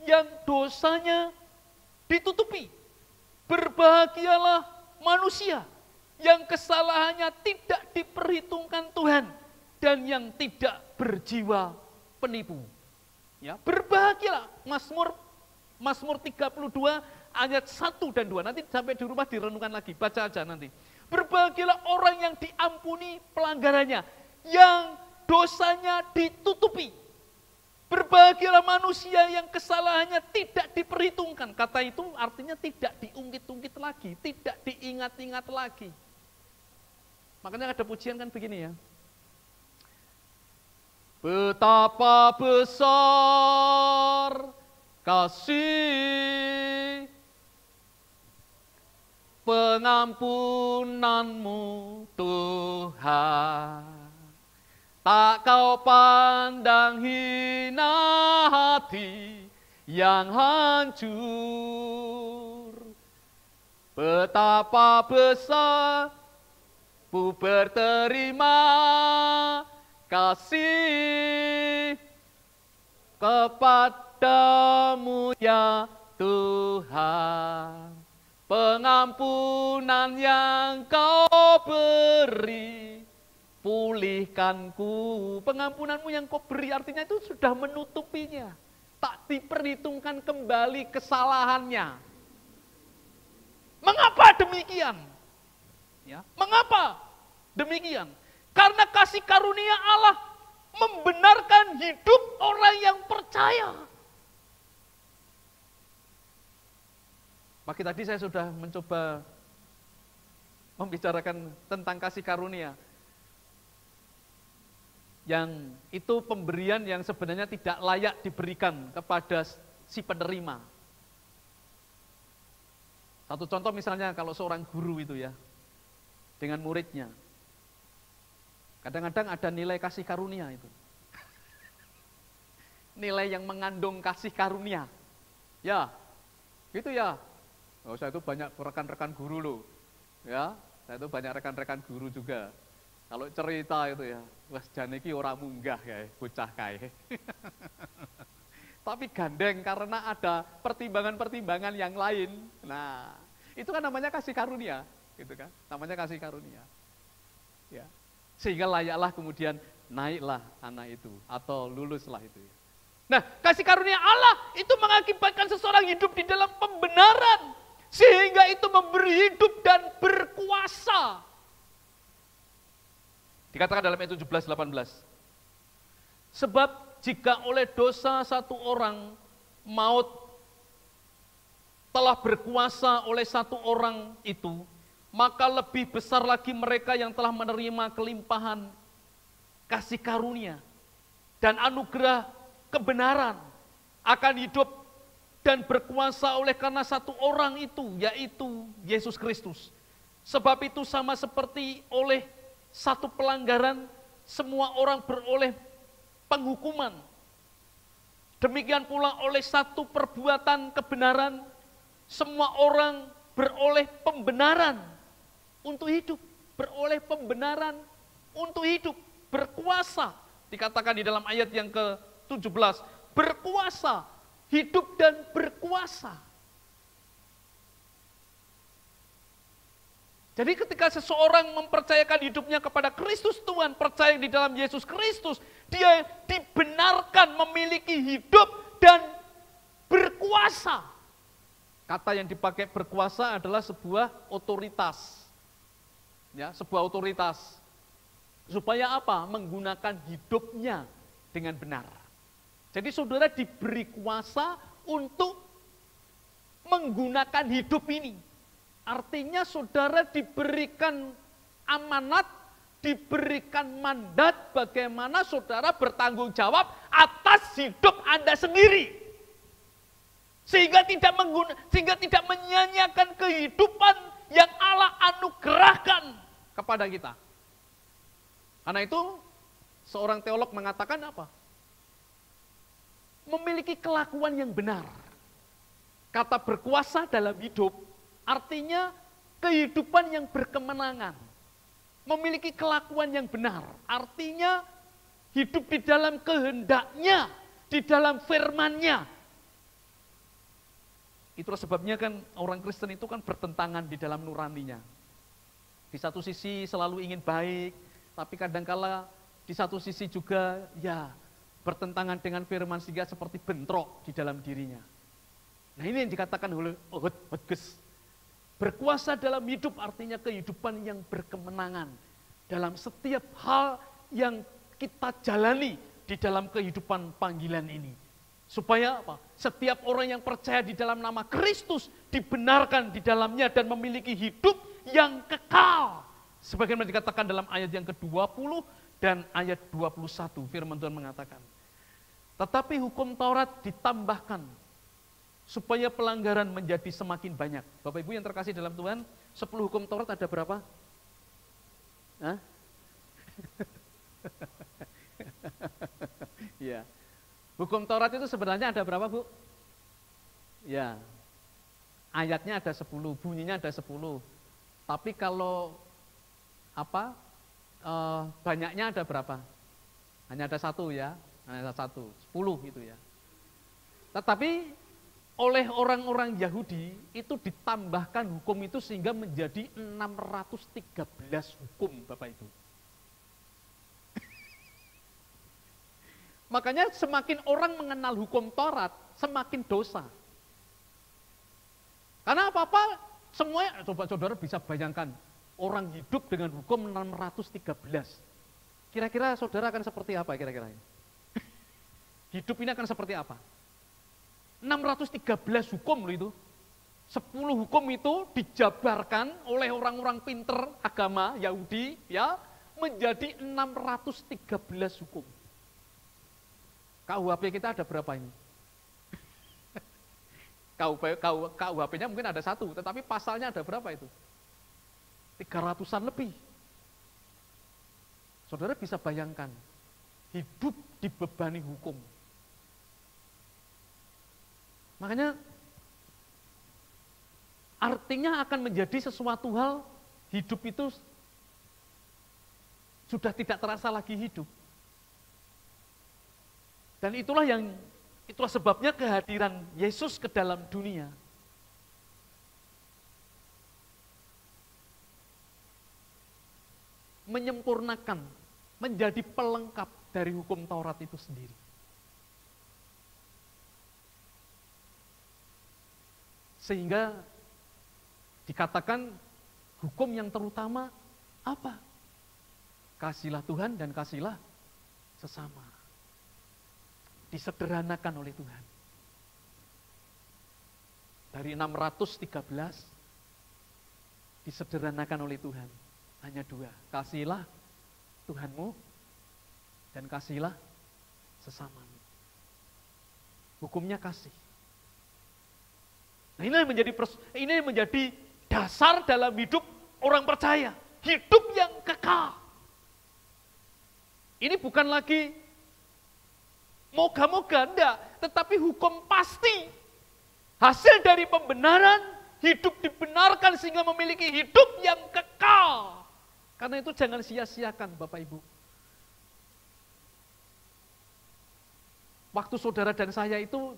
yang dosanya ditutupi. Berbahagialah manusia yang kesalahannya tidak diperhitungkan Tuhan dan yang tidak berjiwa penipu. Ya, berbahagialah. Mazmur 32 ayat 1 dan 2. Nanti sampai di rumah direnungkan lagi, baca aja nanti. Berbahagialah orang yang diampuni pelanggarannya, yang dosanya ditutupi. Berbahagialah manusia yang kesalahannya tidak diperhitungkan. Kata itu artinya tidak diungkit-ungkit lagi, tidak diingat-ingat lagi. Makanya ada pujian kan begini ya. Betapa besar kasih pengampunanmu Tuhan, tak kau pandang hina hati yang hancur. Betapa besar ku berterima kasih kepadamu ya Tuhan. pengampunan yang kau beri, pulihkanku. Pengampunanmu yang kau beri artinya itu sudah menutupinya. Tak diperhitungkan kembali kesalahannya. Mengapa demikian? Ya, mengapa demikian? Karena kasih karunia Allah membenarkan hidup orang yang percaya. Pagi tadi saya sudah mencoba membicarakan tentang kasih karunia. Yang itu pemberian yang sebenarnya tidak layak diberikan kepada si penerima. Satu contoh misalnya kalau seorang guru itu ya, dengan muridnya. Kadang-kadang ada nilai kasih karunia itu. Nilai yang mengandung kasih karunia. Ya, gitu ya. Oh, saya itu banyak rekan-rekan guru loh. Ya, saya itu banyak rekan-rekan guru juga. Kalau cerita itu ya, wes janiki ora munggah ya, bocah kae. Tapi gandeng karena ada pertimbangan-pertimbangan yang lain. Nah, itu kan namanya kasih karunia, gitu kan? Namanya kasih karunia. Ya. Sehingga layaklah kemudian naiklah anak itu atau luluslah itu. Nah, kasih karunia Allah itu mengakibatkan seseorang hidup di dalam pembenaran. Sehingga itu memberi hidup dan berkuasa. Dikatakan dalam ayat 17-18. Sebab jika oleh dosa satu orang maut telah berkuasa oleh satu orang itu, maka lebih besar lagi mereka yang telah menerima kelimpahan kasih karunia dan anugerah kebenaran akan hidup dan berkuasa oleh karena satu orang itu, yaitu Yesus Kristus. Sebab itu sama seperti oleh satu pelanggaran, semua orang beroleh penghukuman. Demikian pula oleh satu perbuatan kebenaran, semua orang beroleh pembenaran untuk hidup. Beroleh pembenaran untuk hidup, berkuasa. Dikatakan di dalam ayat yang ke-17, berkuasa, hidup dan berkuasa. Jadi ketika seseorang mempercayakan hidupnya kepada Kristus Tuhan, percaya di dalam Yesus Kristus, dia dibenarkan memiliki hidup dan berkuasa. Kata yang dipakai berkuasa adalah sebuah otoritas. Ya, sebuah otoritas. Supaya apa? Menggunakan hidupnya dengan benar. Jadi saudara diberi kuasa untuk menggunakan hidup ini. Artinya saudara diberikan amanat, diberikan mandat bagaimana saudara bertanggung jawab atas hidup Anda sendiri. Sehingga tidak menyanyiakan kehidupan yang Allah anugerahkan kepada kita. Karena itu seorang teolog mengatakan apa? Memiliki kelakuan yang benar. Kata berkuasa dalam hidup artinya kehidupan yang berkemenangan. Memiliki kelakuan yang benar. Artinya hidup di dalam kehendaknya, di dalam firman-Nya. Itulah sebabnya kan orang Kristen itu kan bertentangan di dalam nuraninya. Di satu sisi selalu ingin baik, tapi kadangkala di satu sisi juga ya bertentangan dengan firman sehingga seperti bentrok di dalam dirinya. Nah ini yang dikatakan oleh Hodges. Berkuasa dalam hidup artinya kehidupan yang berkemenangan. Dalam setiap hal yang kita jalani di dalam kehidupan panggilan ini. Supaya apa? Setiap orang yang percaya di dalam nama Kristus dibenarkan di dalamnya dan memiliki hidup yang kekal. Sebagaimana dikatakan dalam ayat yang ke-20 dan ayat 21, firman Tuhan mengatakan. Tetapi hukum Taurat ditambahkan supaya pelanggaran menjadi semakin banyak. Bapak Ibu yang terkasih dalam Tuhan, 10 hukum Taurat ada berapa? Hah? Ya. Hukum Taurat itu sebenarnya ada berapa, Bu? Ya. Ayatnya ada 10, bunyinya ada 10. Tapi kalau banyaknya ada berapa? Hanya ada 1 ya. Hanya ada 1, 10 gitu ya. Tetapi oleh orang-orang Yahudi itu ditambahkan hukum itu sehingga menjadi 613 hukum, Bapak Ibu. Makanya semakin orang mengenal hukum Taurat, semakin dosa. Karena apa-apa, semuanya, coba saudara bisa bayangkan, orang hidup dengan hukum 613. Kira-kira saudara akan seperti apa kira-kira? Hidup ini akan seperti apa? 613 hukum loh itu. 10 hukum itu dijabarkan oleh orang-orang pinter agama Yahudi ya menjadi 613 hukum. KUHP kita ada berapa ini? KUHP-nya mungkin ada 1, tetapi pasalnya ada berapa itu? 300-an lebih. Saudara bisa bayangkan, hidup dibebani hukum. Makanya, artinya akan menjadi sesuatu hal, hidup itu sudah tidak terasa lagi hidup. Dan itulah sebabnya kehadiran Yesus ke dalam dunia. Menyempurnakan, menjadi pelengkap dari hukum Taurat itu sendiri. Sehingga dikatakan hukum yang terutama apa? Kasihilah Tuhan dan kasihilah sesama. Disederhanakan oleh Tuhan. Dari 613 disederhanakan oleh Tuhan. Hanya 2, kasihilah Tuhanmu dan kasihilah sesamamu. Hukumnya kasih. Nah, ini menjadi dasar dalam hidup orang percaya. Hidup yang kekal. Ini bukan lagi moga-moga, enggak, tetapi hukum pasti. Hasil dari pembenaran, hidup dibenarkan sehingga memiliki hidup yang kekal. Karena itu jangan sia-siakan Bapak Ibu. Waktu saudara dan saya itu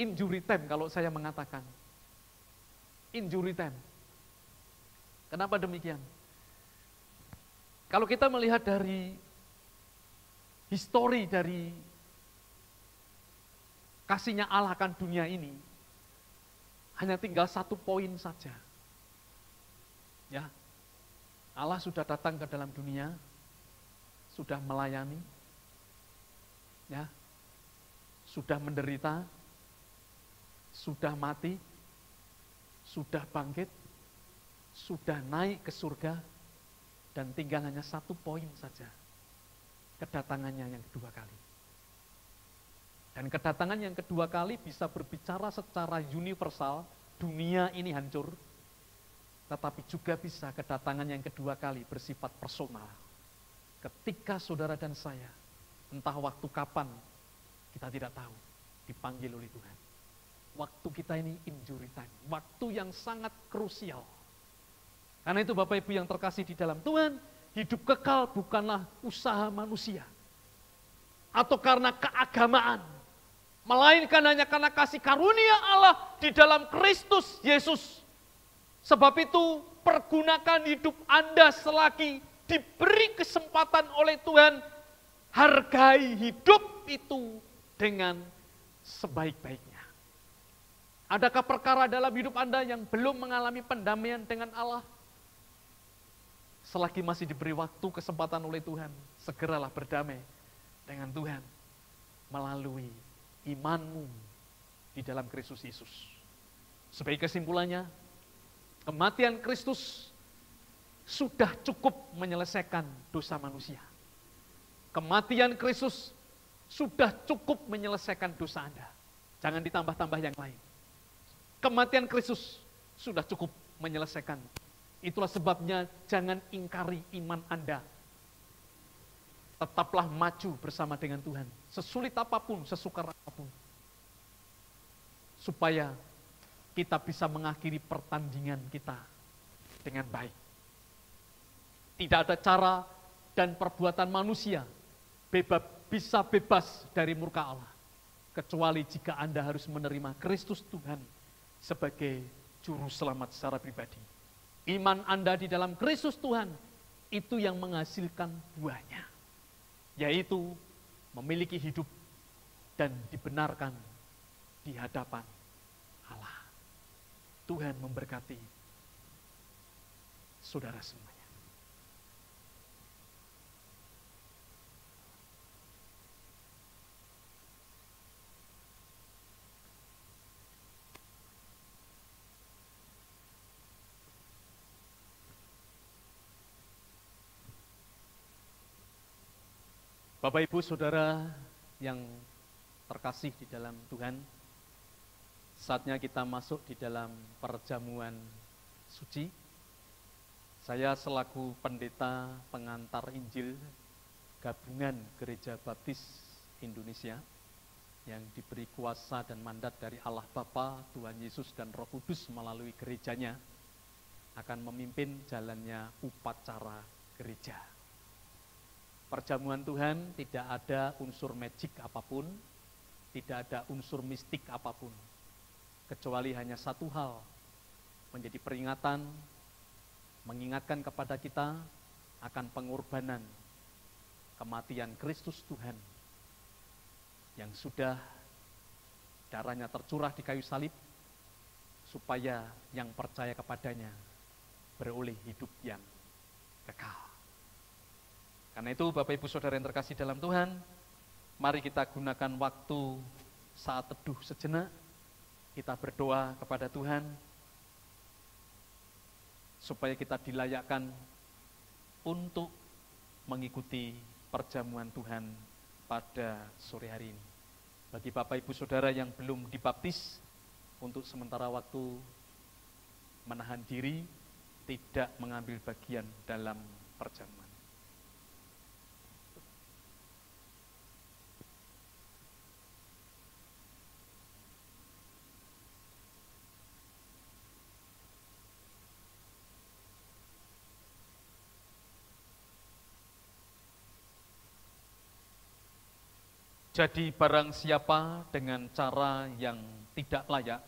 injury time kalau saya mengatakan. Injury time. Kenapa demikian? Kalau kita melihat dari histori dari kasihnya Allah akan dunia ini, hanya tinggal 1 poin saja. Ya, Allah sudah datang ke dalam dunia, sudah melayani, ya, sudah menderita, sudah mati, sudah bangkit, sudah naik ke surga, dan tinggal hanya 1 poin saja, kedatangannya yang kedua kali. Dan kedatangan yang kedua kali bisa berbicara secara universal, dunia ini hancur, tetapi juga bisa kedatangan yang kedua kali bersifat personal. Ketika saudara dan saya, entah waktu kapan, kita tidak tahu, dipanggil oleh Tuhan. Waktu kita ini injury time, waktu yang sangat krusial. Karena itu Bapak Ibu yang terkasih di dalam Tuhan, hidup kekal bukanlah usaha manusia, atau karena keagamaan, melainkan hanya karena kasih karunia Allah di dalam Kristus Yesus. Sebab itu, pergunakan hidup Anda selagi diberi kesempatan oleh Tuhan. Hargai hidup itu dengan sebaik-baiknya. Adakah perkara dalam hidup Anda yang belum mengalami pendamaian dengan Allah? Selagi masih diberi waktu, kesempatan oleh Tuhan, segeralah berdamai dengan Tuhan melalui imanmu di dalam Kristus Yesus. Sebagai kesimpulannya, kematian Kristus sudah cukup menyelesaikan dosa manusia. Kematian Kristus sudah cukup menyelesaikan dosa Anda. Jangan ditambah-tambah yang lain. Kematian Kristus sudah cukup menyelesaikan. Itulah sebabnya jangan ingkari iman Anda. Tetaplah maju bersama dengan Tuhan, sesulit apapun, sesukar apapun. Supaya kita bisa mengakhiri pertandingan kita dengan baik. Tidak ada cara dan perbuatan manusia bisa bebas dari murka Allah. kecuali jika Anda harus menerima Kristus Tuhan sebagai juru selamat secara pribadi. Iman Anda di dalam Kristus Tuhan itu yang menghasilkan buahnya, yaitu memiliki hidup dan dibenarkan di hadapan Allah. Tuhan memberkati saudara semuanya. Bapak Ibu Saudara yang terkasih di dalam Tuhan, saatnya kita masuk di dalam perjamuan suci. Saya selaku pendeta pengantar Injil gabungan Gereja Baptis Indonesia yang diberi kuasa dan mandat dari Allah Bapa, Tuhan Yesus dan Roh Kudus melalui gerejanya akan memimpin jalannya upacara gereja. Perjamuan Tuhan tidak ada unsur magic apapun, tidak ada unsur mistik apapun, kecuali hanya satu hal, menjadi peringatan, mengingatkan kepada kita akan pengorbanan, kematian Kristus Tuhan, yang sudah darahnya tercurah di kayu salib, supaya yang percaya kepadanya beroleh hidup yang kekal. Karena itu Bapak Ibu Saudara yang terkasih dalam Tuhan, mari kita gunakan waktu saat teduh sejenak, kita berdoa kepada Tuhan, supaya kita dilayakkan untuk mengikuti perjamuan Tuhan pada sore hari ini. Bagi Bapak Ibu Saudara yang belum dibaptis, untuk sementara waktu menahan diri, tidak mengambil bagian dalam perjamuan. Jadi barang siapa dengan cara yang tidak layak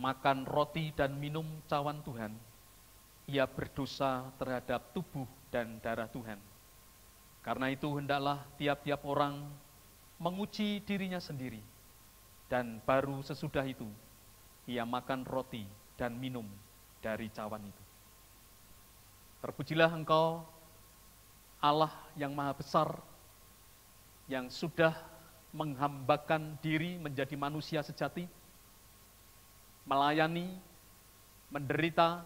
makan roti dan minum cawan Tuhan, ia berdosa terhadap tubuh dan darah Tuhan. Karena itu hendaklah tiap-tiap orang menguji dirinya sendiri, dan baru sesudah itu ia makan roti dan minum dari cawan itu. Terpujilah Engkau, Allah yang Maha Besar, yang sudah menghambakan diri menjadi manusia sejati, melayani, menderita,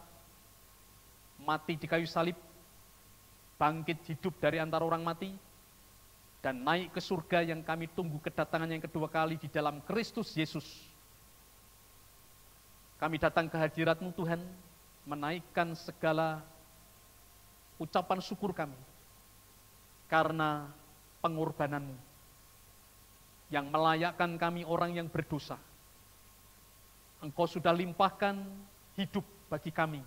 mati di kayu salib, bangkit hidup dari antara orang mati, dan naik ke surga yang kami tunggu kedatangannya yang kedua kali di dalam Kristus Yesus. Kami datang ke hadirat-Mu Tuhan, menaikkan segala ucapan syukur kami, karena pengorbanan-Mu yang melayakkan kami orang yang berdosa. Engkau sudah limpahkan hidup bagi kami,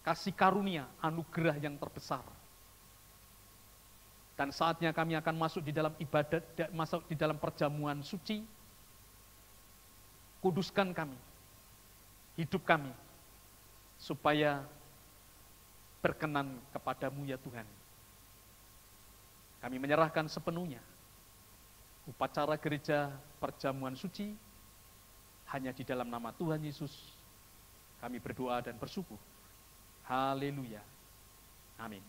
kasih karunia, anugerah yang terbesar. Dan saatnya kami akan masuk di dalam ibadat, masuk di dalam perjamuan suci. Kuduskan kami, hidup kami, supaya berkenan kepadamu ya Tuhan. Kami menyerahkan sepenuhnya upacara gereja perjamuan suci hanya di dalam nama Tuhan Yesus. Kami berdoa dan bersyukur. Haleluya. Amin.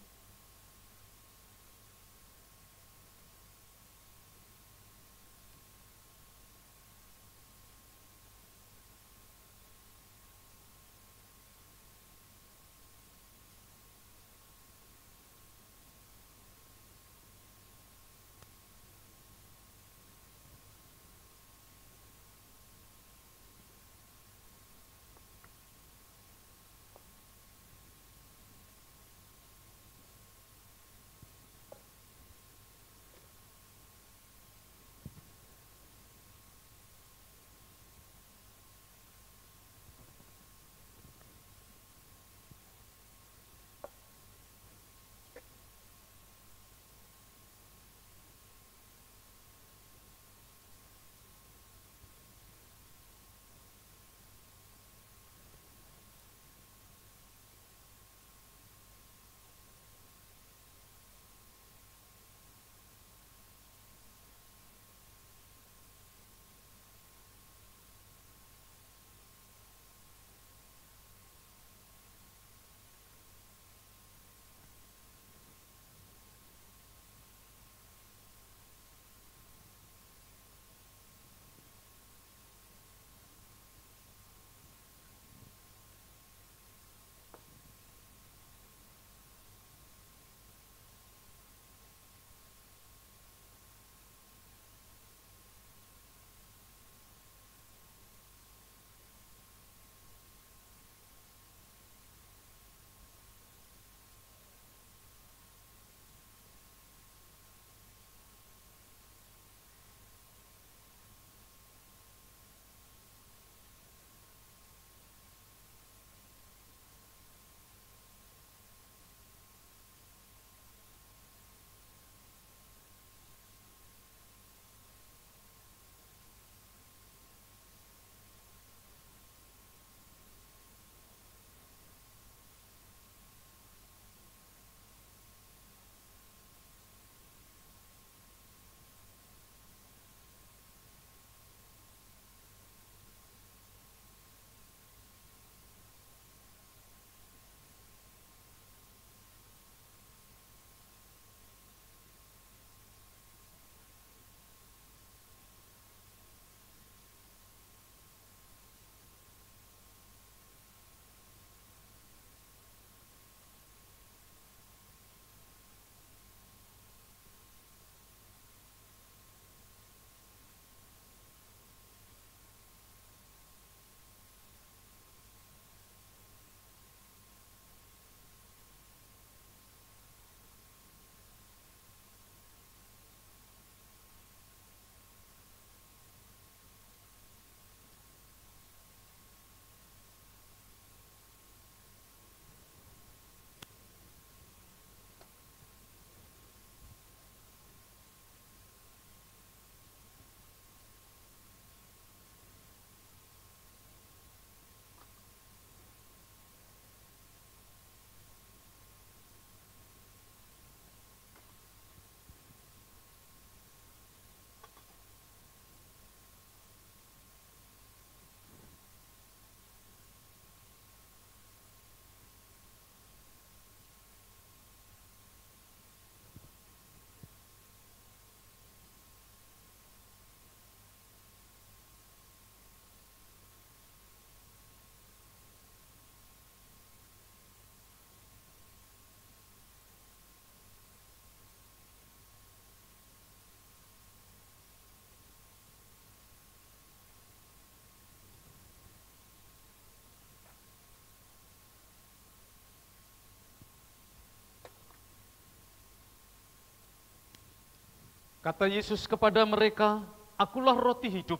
Kata Yesus kepada mereka, "Akulah roti hidup.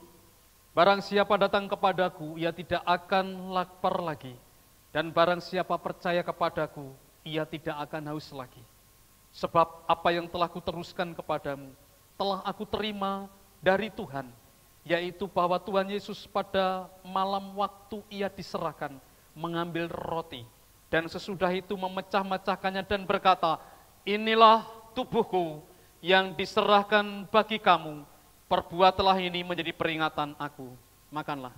Barang siapa datang kepadaku, ia tidak akan lapar lagi. Dan barang siapa percaya kepadaku, ia tidak akan haus lagi. Sebab apa yang telah kuteruskan kepadamu, telah aku terima dari Tuhan, yaitu bahwa Tuhan Yesus pada malam waktu ia diserahkan, mengambil roti, dan sesudah itu memecah-mecahkannya dan berkata, 'Inilah tubuhku yang diserahkan bagi kamu. Perbuatlah ini menjadi peringatan aku.' Makanlah."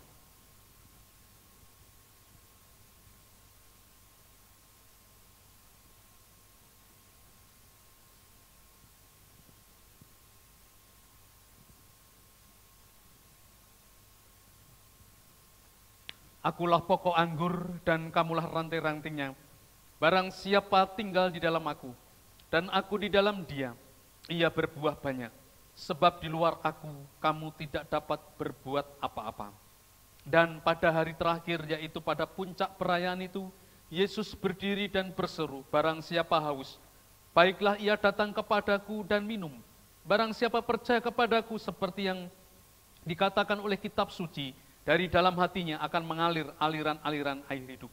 Akulah pokok anggur dan kamulah ranting-rantingnya. Barang siapa tinggal di dalam aku, dan aku di dalam dia, ia berbuah banyak. Sebab di luar aku, kamu tidak dapat berbuat apa-apa. Dan pada hari terakhir, yaitu pada puncak perayaan itu, Yesus berdiri dan berseru, "Barang siapa haus, baiklah ia datang kepadaku dan minum. Barang siapa percaya kepadaku, seperti yang dikatakan oleh kitab suci, dari dalam hatinya akan mengalir aliran-aliran air hidup."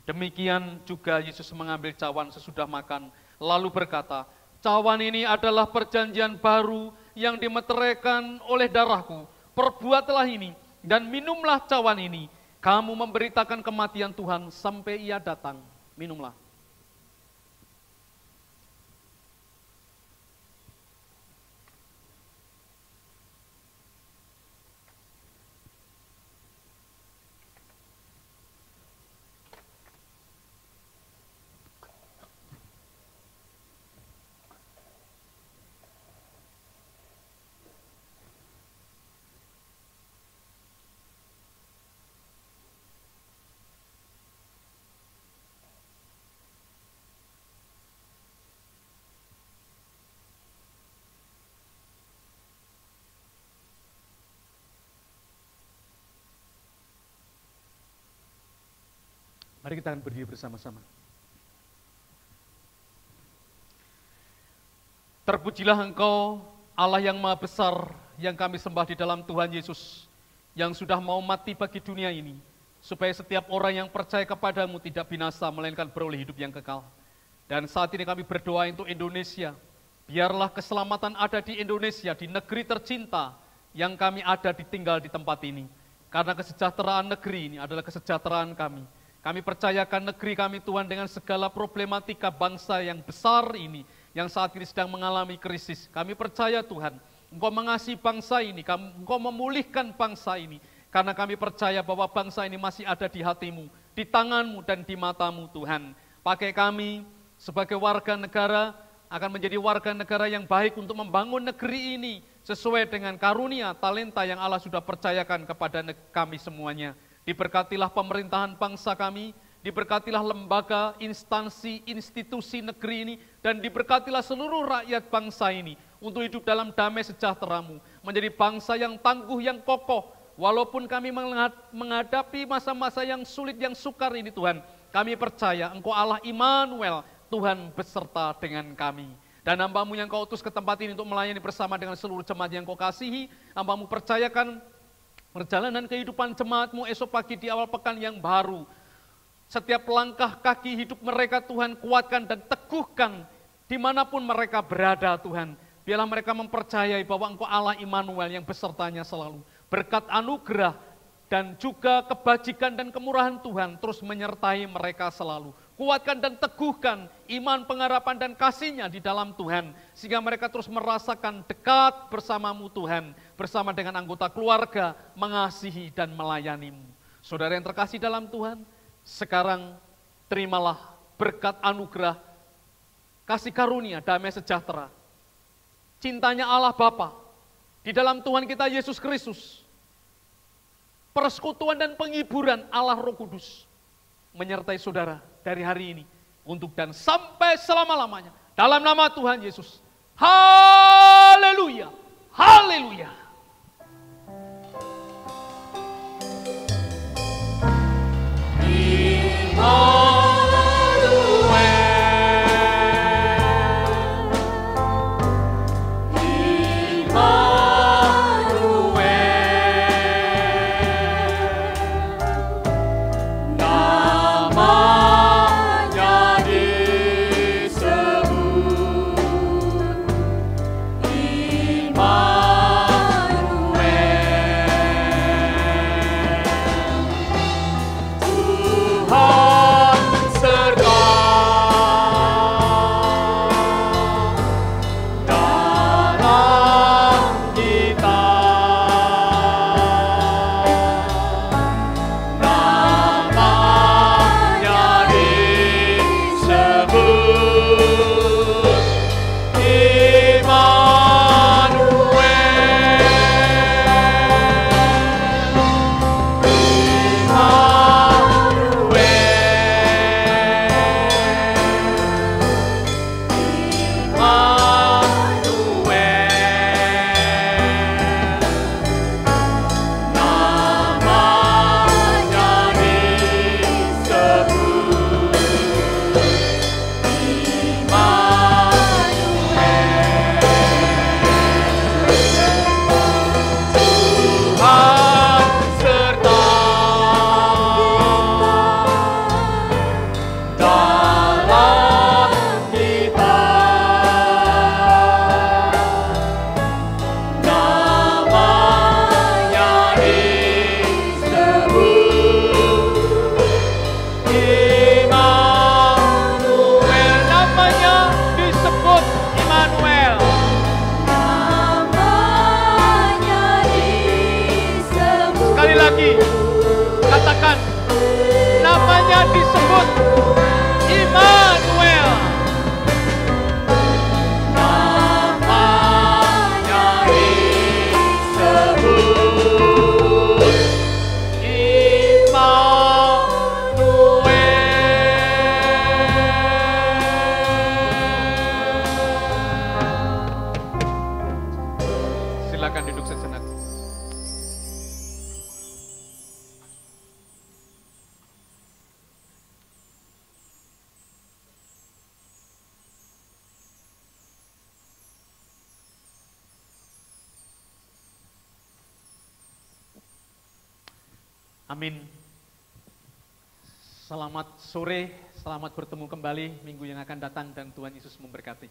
Demikian juga Yesus mengambil cawan sesudah makan, lalu berkata, "Cawan ini adalah perjanjian baru yang dimeteraikan oleh darahku. Perbuatlah ini dan minumlah cawan ini. Kamu memberitakan kematian Tuhan sampai ia datang. Minumlah." Mari kita akan berdiri bersama-sama. Terpujilah Engkau, Allah yang Maha Besar, yang kami sembah di dalam Tuhan Yesus, yang sudah mau mati bagi dunia ini, supaya setiap orang yang percaya kepadamu tidak binasa, melainkan beroleh hidup yang kekal. Dan saat ini kami berdoa untuk Indonesia, biarlah keselamatan ada di Indonesia, di negeri tercinta yang kami ada tinggal di tempat ini. Karena kesejahteraan negeri ini adalah kesejahteraan kami. Kami percayakan negeri kami Tuhan dengan segala problematika bangsa yang besar ini, yang saat ini sedang mengalami krisis. Kami percaya Tuhan, Engkau mengasihi bangsa ini, Engkau memulihkan bangsa ini, karena kami percaya bahwa bangsa ini masih ada di hatimu, di tanganmu dan di matamu Tuhan. Pakai kami sebagai warga negara, akan menjadi warga negara yang baik untuk membangun negeri ini, sesuai dengan karunia, talenta yang Allah sudah percayakan kepada kami semuanya. Diberkatilah pemerintahan bangsa kami, diberkatilah lembaga, instansi, institusi negeri ini, dan diberkatilah seluruh rakyat bangsa ini untuk hidup dalam damai sejahtera-Mu, menjadi bangsa yang tangguh, yang kokoh. Walaupun kami menghadapi masa-masa yang sulit, yang sukar ini Tuhan, kami percaya Engkau Allah Immanuel, Tuhan beserta dengan kami. Dan hamba-Mu yang Kau utus ke tempat ini untuk melayani bersama dengan seluruh jemaat yang Kau kasihi, hamba-Mu percayakan perjalanan kehidupan jemaat-Mu esok pagi di awal pekan yang baru. Setiap langkah kaki hidup mereka Tuhan kuatkan dan teguhkan dimanapun mereka berada Tuhan. Biarlah mereka mempercayai bahwa Engkau Allah Immanuel yang besertanya selalu. Berkat anugerah dan juga kebajikan dan kemurahan Tuhan terus menyertai mereka selalu. Kuatkan dan teguhkan iman, pengharapan, dan kasih-Nya di dalam Tuhan. Sehingga mereka terus merasakan dekat bersama-Mu Tuhan. Bersama dengan anggota keluarga, mengasihi dan melayani-Mu. Saudara yang terkasih dalam Tuhan, sekarang terimalah berkat anugerah, kasih karunia, damai sejahtera. Cintanya Allah Bapa, di dalam Tuhan kita Yesus Kristus. Persekutuan dan penghiburan Allah Roh Kudus. Menyertai saudara dari hari ini untuk dan sampai selama-lamanya dalam nama Tuhan Yesus. Haleluya. Haleluya. Amin. Selamat sore, selamat bertemu kembali minggu yang akan datang dan Tuhan Yesus memberkati.